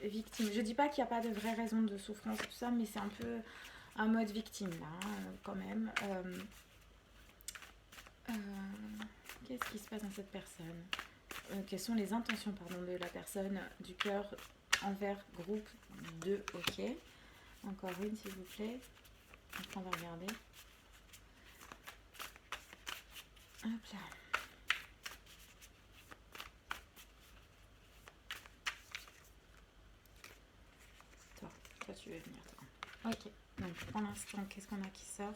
victime. Je dis pas qu'il n'y a pas de vraie raison de souffrance et tout ça, mais c'est un peu un mode victime, là, quand même. Qu'est-ce qui se passe dans cette personne? Quelles sont les intentions, pardon, de la personne du cœur envers groupe 2? Ok. Encore une, s'il vous plaît. Après, on va regarder. Hop là. Toi, tu veux venir, toi. Ok. Donc, pour l'instant, qu'est-ce qu'on a qui sort?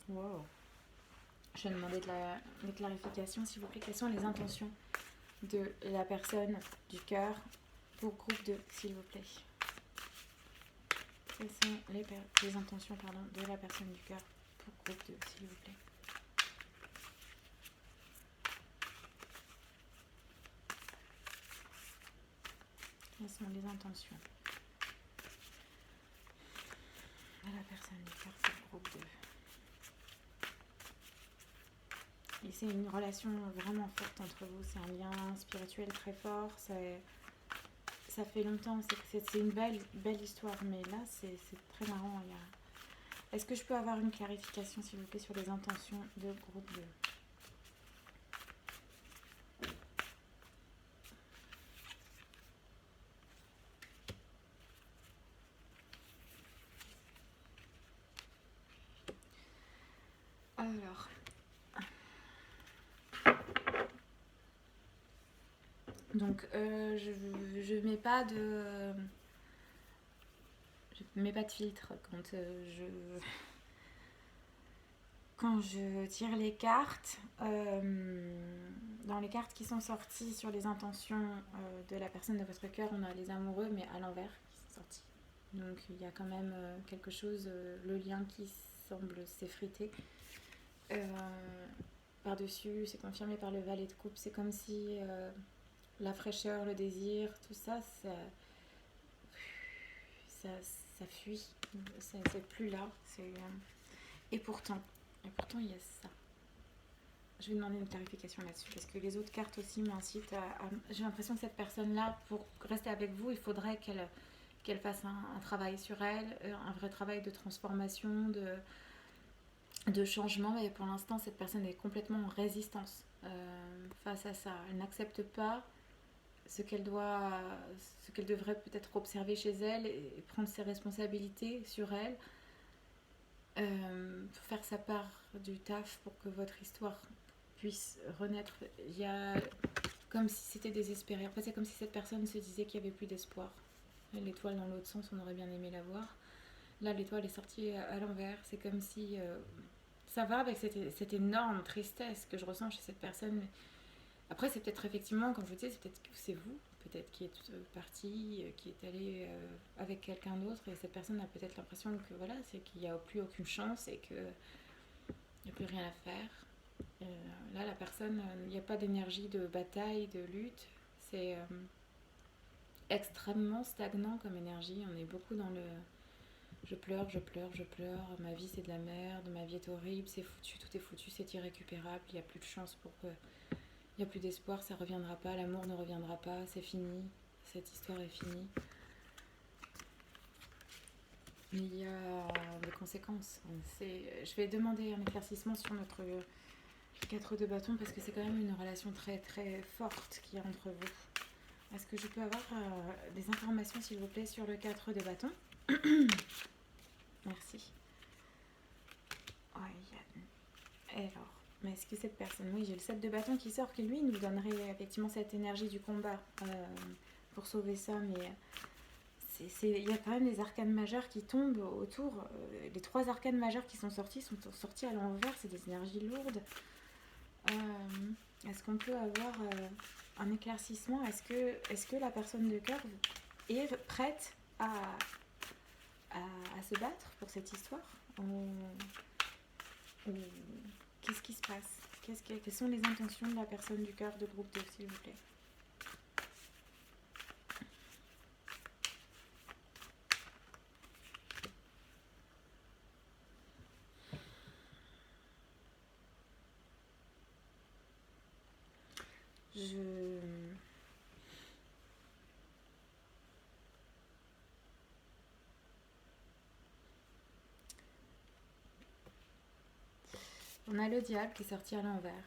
Wow. Je vais demander des clarifications, s'il vous plaît. Quelles sont les intentions de la personne du cœur pour groupe 2, s'il vous plaît? Quelles sont les intentions de la personne du cœur pour groupe 2, s'il vous plaît? Quelles sont les intentions de la personne du cœur pour groupe 2? Et c'est une relation vraiment forte entre vous, c'est un lien spirituel très fort, ça fait longtemps, c'est une belle histoire, mais là c'est très marrant. Est-ce que je peux avoir une clarification, s'il vous plaît, sur les intentions de groupe 2? Alors, donc je mets pas de filtre quand je tire les cartes. Dans les cartes qui sont sorties sur les intentions de la personne de votre cœur, on a les amoureux, mais à l'envers qui sont sortis. Donc il y a quand même quelque chose, le lien qui semble s'effriter. Par-dessus, c'est confirmé par le valet de coupe. C'est comme si la fraîcheur, le désir, tout ça, ça fuit. C'est plus là. Et pourtant, il y a ça. Je vais demander une clarification là-dessus parce que les autres cartes aussi m'incitent j'ai l'impression que cette personne-là, pour rester avec vous, il faudrait qu'elle fasse un travail sur elle, un vrai travail de transformation, de changement. Mais pour l'instant, cette personne est complètement en résistance face à ça. Elle n'accepte pas ce qu'elle devrait peut-être observer chez elle et prendre ses responsabilités sur elle. Pour faire sa part du taf pour que votre histoire puisse renaître. Il y a comme si c'était désespéré. En fait, c'est comme si cette personne se disait qu'il n'y avait plus d'espoir. L'étoile dans l'autre sens, on aurait bien aimé la voir. Là, l'étoile est sortie à l'envers. C'est comme si ça va avec cette énorme tristesse que je ressens chez cette personne. Après, c'est peut-être effectivement, comme je vous disais, c'est peut-être que c'est vous, peut-être qui êtes parti, qui est allé avec quelqu'un d'autre, et cette personne a peut-être l'impression que voilà, c'est qu'il n'y a plus aucune chance et qu'il n'y a plus rien à faire. Là, la personne, il n'y a pas d'énergie de bataille, de lutte. C'est extrêmement stagnant comme énergie. On est beaucoup dans le je pleure, je pleure, je pleure, ma vie c'est de la merde, ma vie est horrible, c'est foutu, tout est foutu, c'est irrécupérable, il n'y a plus de chance pour que. Il n'y a plus d'espoir, ça ne reviendra pas, l'amour ne reviendra pas, c'est fini, cette histoire est finie. Mais il y a des conséquences. Je vais demander un éclaircissement sur notre 4 de bâton parce que c'est quand même une relation très très forte qu'il y a entre vous. Est-ce que je peux avoir des informations s'il vous plaît sur le 4 de bâton? Merci. Alors, mais est-ce que cette personne, oui, j'ai le 7 de bâton qui sort, qui lui nous donnerait effectivement cette énergie du combat pour sauver ça, mais il y a quand même des arcanes majeures qui tombent autour. Les 3 arcanes majeures qui sont sortis à l'envers, c'est des énergies lourdes. Est-ce qu'on peut avoir un éclaircissement? Est-ce que la personne de cœur est prête à se battre pour cette histoire? Qu'est-ce qui se passe? Quelles sont les intentions de la personne du cœur de groupe 2, s'il vous plaît? On a le diable qui est sorti à l'envers.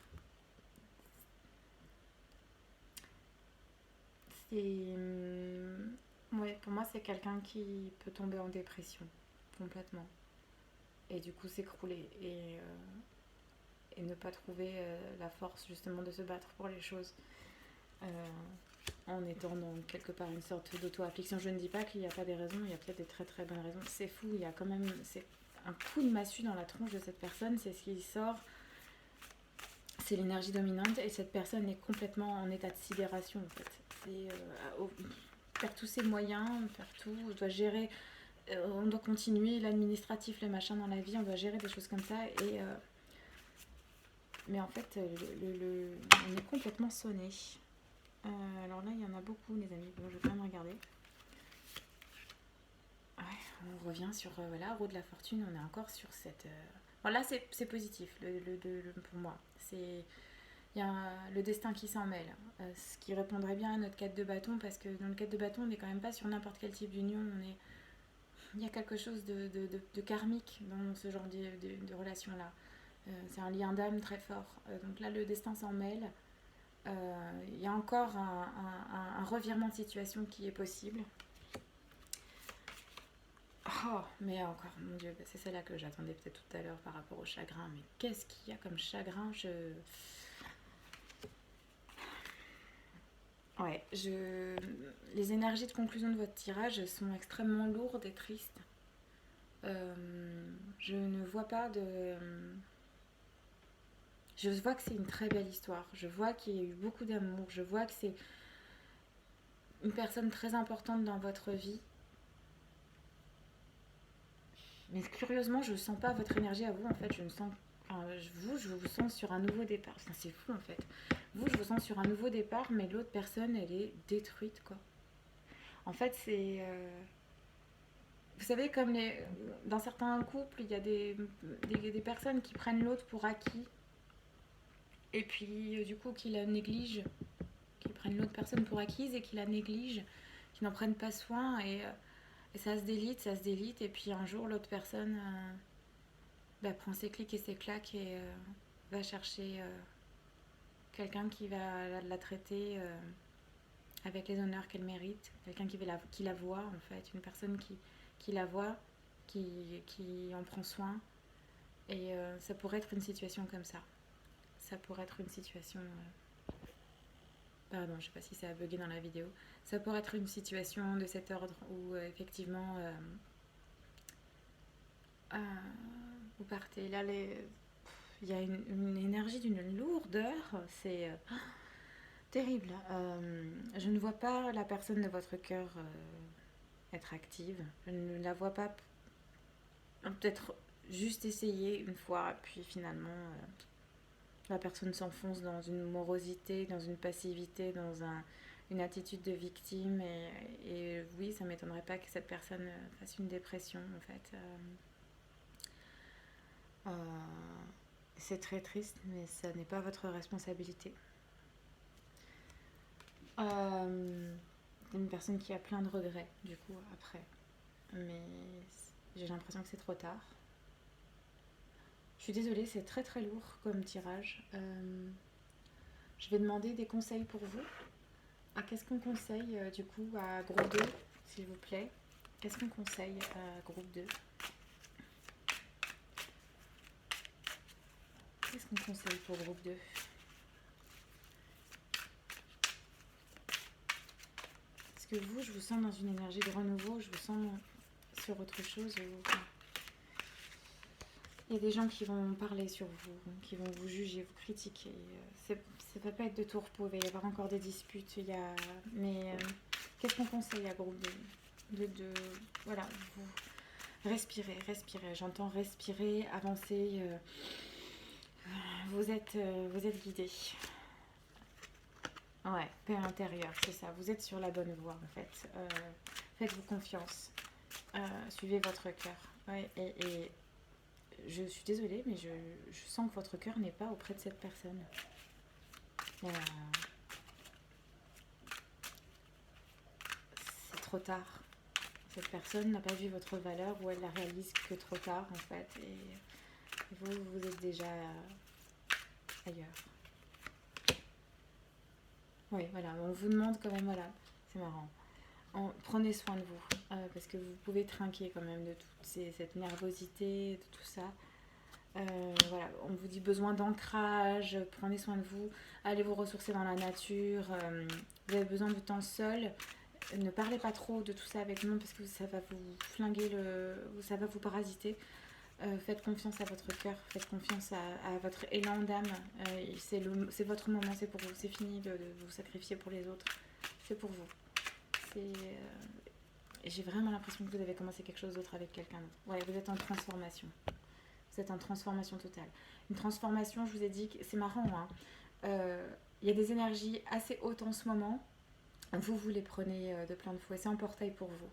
Ouais, pour moi, c'est quelqu'un qui peut tomber en dépression complètement. Et du coup s'écrouler et ne pas trouver la force justement de se battre pour les choses. En étant dans quelque part une sorte d'auto-affliction. Je ne dis pas qu'il n'y a pas des raisons, il y a peut-être des très très bonnes raisons. C'est fou, il y a quand même un coup de massue dans la tronche de cette personne, c'est ce qui sort, c'est l'énergie dominante et cette personne est complètement en état de sidération en fait. C'est faire tous ses moyens, faire tout, on doit gérer, on doit continuer l'administratif, le machin dans la vie, on doit gérer des choses comme ça et mais en fait on est complètement sonné. Alors là, il y en a beaucoup, les amis. Bon, je vais quand même regarder. Ouais, on revient sur voilà, roue de la fortune. On est encore sur cette. Bon, là, c'est positif pour moi. Il y a le destin qui s'en mêle. Ce qui répondrait bien à notre 4 de bâton, parce que dans le 4 de bâton, on n'est quand même pas sur n'importe quel type d'union. Il y a quelque chose de karmique dans ce genre de relation-là. C'est un lien d'âme très fort. Donc là, le destin s'en mêle. Il y a encore un revirement de situation qui est possible. Oh, mais encore, mon Dieu, c'est celle-là que j'attendais peut-être tout à l'heure par rapport au chagrin. Mais qu'est-ce qu'il y a comme chagrin? Ouais, les énergies de conclusion de votre tirage sont extrêmement lourdes et tristes. Je ne vois pas de... Je vois que c'est une très belle histoire. Je vois qu'il y a eu beaucoup d'amour. Je vois que c'est une personne très importante dans votre vie. Mais curieusement, je ne sens pas votre énergie à vous. En fait, je ne sens... Enfin, je vous sens sur un nouveau départ. Enfin, c'est fou, en fait. Vous, je vous sens sur un nouveau départ, mais l'autre personne, elle est détruite, quoi. En fait, c'est... Vous savez, comme dans certains couples, il y a des personnes qui prennent l'autre pour acquis. Et puis, du coup, qui la négligent. Qui prennent l'autre personne pour acquise et qui la négligent. Qui n'en prennent pas soin. Et ça se délite. Et puis, un jour, l'autre personne prend ses clics et ses claques et va chercher quelqu'un qui va la traiter avec les honneurs qu'elle mérite. Quelqu'un qui la voit, en fait. Une personne qui la voit, qui en prend soin. Et ça pourrait être une situation comme ça. ça pourrait être une situation... Pardon, je ne sais pas si ça a bugué dans la vidéo. Ça pourrait être une situation de cet ordre où effectivement vous partez. Là, il y a une énergie d'une lourdeur, c'est terrible. Je ne vois pas la personne de votre cœur être active. Je ne la vois pas peut-être juste essayer une fois, puis finalement la personne s'enfonce dans une morosité, dans une passivité, dans une attitude de victime. Et oui, ça ne m'étonnerait pas que cette personne fasse une dépression en fait. C'est très triste, mais ça n'est pas votre responsabilité. Une personne qui a plein de regrets, du coup, après. Mais j'ai l'impression que c'est trop tard. Je suis désolée, c'est très très lourd comme tirage. Je vais demander des conseils pour vous. Qu'est-ce qu'on conseille du coup à groupe 2, s'il vous plaît? Qu'est-ce qu'on conseille à groupe 2? Qu'est-ce qu'on conseille pour groupe 2? Parce que vous, je vous sens dans une énergie de renouveau, je vous sens sur autre chose. Il y a des gens qui vont parler sur vous, qui vont vous juger, vous critiquer. Ça ne va pas être de tout repos, il va y avoir encore des disputes. Mais qu'est-ce qu'on conseille à groupe 2 voilà, vous respirez. J'entends respirer, avancer. Vous êtes guidé. Ouais, paix intérieure, c'est ça. Vous êtes sur la bonne voie en fait. Faites-vous confiance. Suivez votre cœur. Ouais, et je suis désolée, mais je sens que votre cœur n'est pas auprès de cette personne. C'est trop tard. Cette personne n'a pas vu votre valeur ou elle la réalise que trop tard en fait. Et vous êtes déjà ailleurs. Oui, voilà, on vous demande quand même, voilà, c'est marrant. Prenez soin de vous, parce que vous pouvez trinquer quand même de toute cette nervosité, de tout ça. Voilà, on vous dit besoin d'ancrage, prenez soin de vous, allez vous ressourcer dans la nature, vous avez besoin de temps seul, ne parlez pas trop de tout ça avec nous parce que ça va vous flinguer, ça va vous parasiter. Faites confiance à votre cœur, faites confiance à votre élan d'âme, c'est votre moment, c'est pour vous, c'est fini de vous sacrifier pour les autres, c'est pour vous. J'ai vraiment l'impression que vous avez commencé quelque chose d'autre avec quelqu'un d'autre. Ouais, vous êtes en transformation. Vous êtes en transformation totale. Une transformation, je vous ai dit, c'est marrant, hein. Y a des énergies assez hautes en ce moment. Vous les prenez de plein de fouet. C'est un portail pour vous.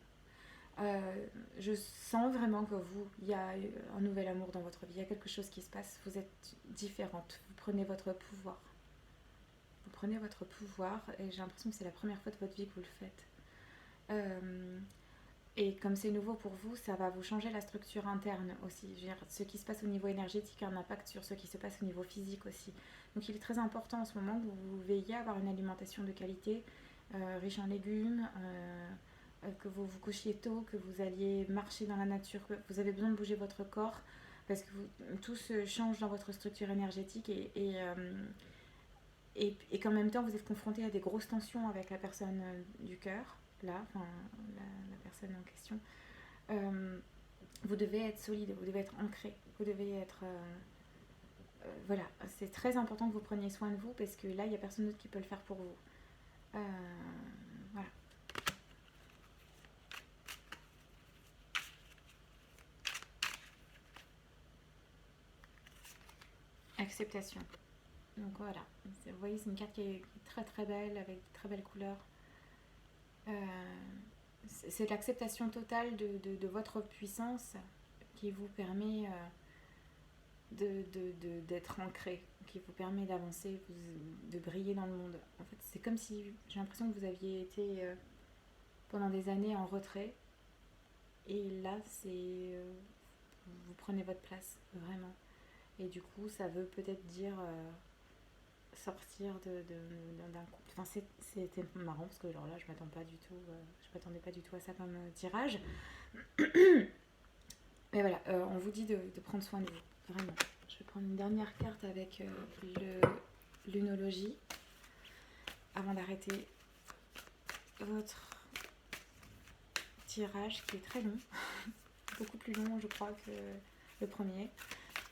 Je sens vraiment que il y a un nouvel amour dans votre vie. Il y a quelque chose qui se passe. Vous êtes différente. Vous prenez votre pouvoir. Vous prenez votre pouvoir et j'ai l'impression que c'est la première fois de votre vie que vous le faites. Et comme c'est nouveau pour vous, ça va vous changer la structure interne aussi. Je veux dire, ce qui se passe au niveau énergétique a un impact sur ce qui se passe au niveau physique aussi. Donc il est très important en ce moment que vous veilliez à avoir une alimentation de qualité, riche en légumes, que vous vous couchiez tôt, que vous alliez marcher dans la nature, que vous avez besoin de bouger votre corps, parce que tout se change dans votre structure énergétique et qu'en même temps vous êtes confronté à des grosses tensions avec la personne du cœur, là, enfin la personne en question. Vous devez être solide, vous devez être ancré, vous devez être... voilà, c'est très important que vous preniez soin de vous parce que là, il n'y a personne d'autre qui peut le faire pour vous. Voilà. Acceptation. Donc voilà, vous voyez, c'est une carte qui est très très belle, avec de très belles couleurs. C'est l'acceptation totale de votre puissance qui vous permet d'être ancré, qui vous permet d'avancer, de briller dans le monde. En fait, c'est comme si, j'ai l'impression que vous aviez été pendant des années en retrait, et là, vous prenez votre place, vraiment. Et du coup, ça veut peut-être dire sortir d'un couple. Enfin, c'était marrant parce que alors là, je m'attendais pas du tout à ça comme tirage. Mais voilà, on vous dit de prendre soin de vous, vraiment. Je vais prendre une dernière carte avec l'unologie avant d'arrêter votre tirage qui est très long. Beaucoup plus long, je crois, que le premier.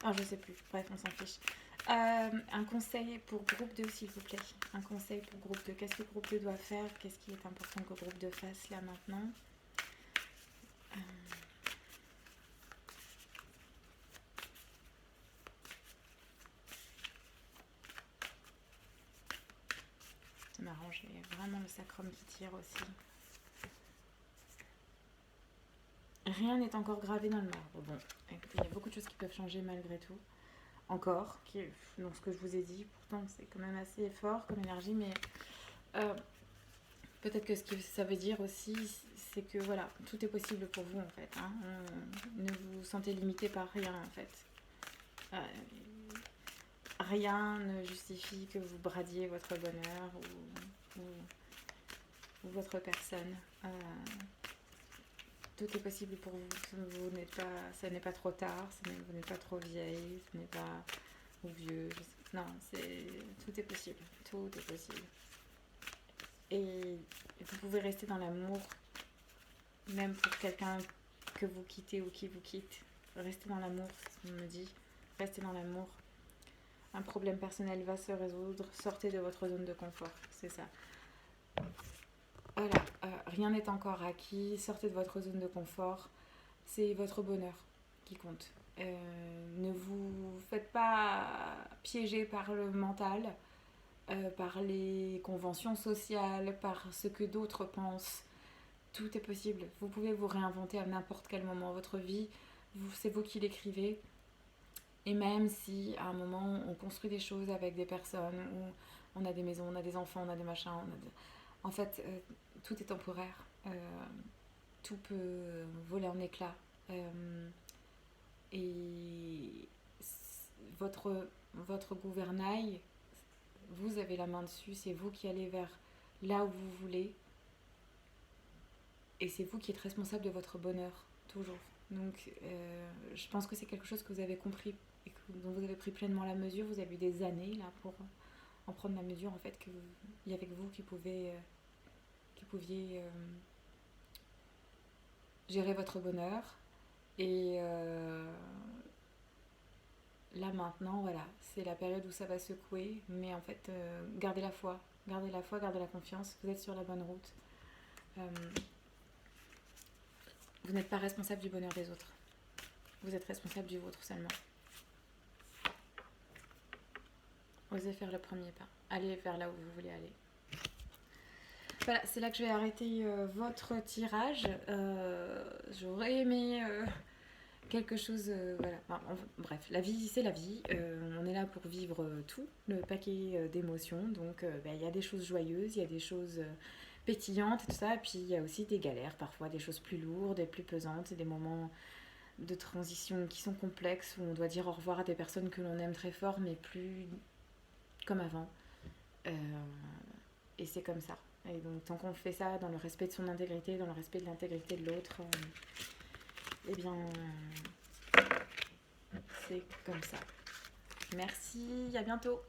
Ah, je sais plus. Bref, on s'en fiche. Un conseil pour groupe 2, s'il vous plaît. Un conseil pour groupe 2. Qu'est-ce que groupe 2 doit faire? Qu'est-ce qui est important que groupe 2 fasse là maintenant? C'est marrant, j'ai vraiment le sacrum qui tire aussi. Rien n'est encore gravé dans le marbre. Bon, écoutez, il y a beaucoup de choses qui peuvent changer malgré tout. Encore, donc ce que je vous ai dit, pourtant c'est quand même assez fort comme énergie, mais peut-être que ce que ça veut dire aussi, c'est que voilà, tout est possible pour vous en fait. Hein. Ne vous sentez limité par rien en fait. Rien ne justifie que vous bradiez votre bonheur ou votre personne. Tout est possible pour vous. Ce n'est pas trop tard, vous n'êtes pas trop vieille, ce n'est pas ou vieux. Non, tout est possible. Tout est possible. Et vous pouvez rester dans l'amour, même pour quelqu'un que vous quittez ou qui vous quitte. Restez dans l'amour, on me dit. Restez dans l'amour. Un problème personnel va se résoudre. Sortez de votre zone de confort. C'est ça. Voilà. Rien n'est encore acquis. Sortez de votre zone de confort. C'est votre bonheur qui compte. Ne vous faites pas piéger par le mental, par les conventions sociales, par ce que d'autres pensent. Tout est possible. Vous pouvez vous réinventer à n'importe quel moment. Votre vie, c'est vous qui l'écrivez. Et même si à un moment on construit des choses avec des personnes, où on a des maisons, on a des enfants, on a des machins, en fait tout est temporaire. Tout peut voler en éclats. Et votre gouvernail, vous avez la main dessus, c'est vous qui allez vers là où vous voulez. Et c'est vous qui êtes responsable de votre bonheur, toujours. Donc je pense que c'est quelque chose que vous avez compris et dont vous avez pris pleinement la mesure. Vous avez eu des années là pour en prendre la mesure, en fait, qu'il y avait que vous qui pouviez gérer votre bonheur. Et là maintenant, voilà, c'est la période où ça va secouer, mais en fait, gardez la foi, gardez la confiance, vous êtes sur la bonne route. Vous n'êtes pas responsable du bonheur des autres, vous êtes responsable du vôtre seulement. Osez faire le premier pas, allez vers là où vous voulez aller. Voilà, c'est là que je vais arrêter votre tirage. J'aurais aimé quelque chose, voilà. Enfin, bref, la vie, c'est la vie. On est là pour vivre tout, le paquet d'émotions. Donc, il y a des choses joyeuses, il y a des choses pétillantes et tout ça. Et puis, il y a aussi des galères, parfois des choses plus lourdes et plus pesantes, des moments de transition qui sont complexes, où on doit dire au revoir à des personnes que l'on aime très fort, mais plus comme avant. Et c'est comme ça. Et donc, tant qu'on fait ça dans le respect de son intégrité, dans le respect de l'intégrité de l'autre, eh bien, c'est comme ça. Merci, à bientôt.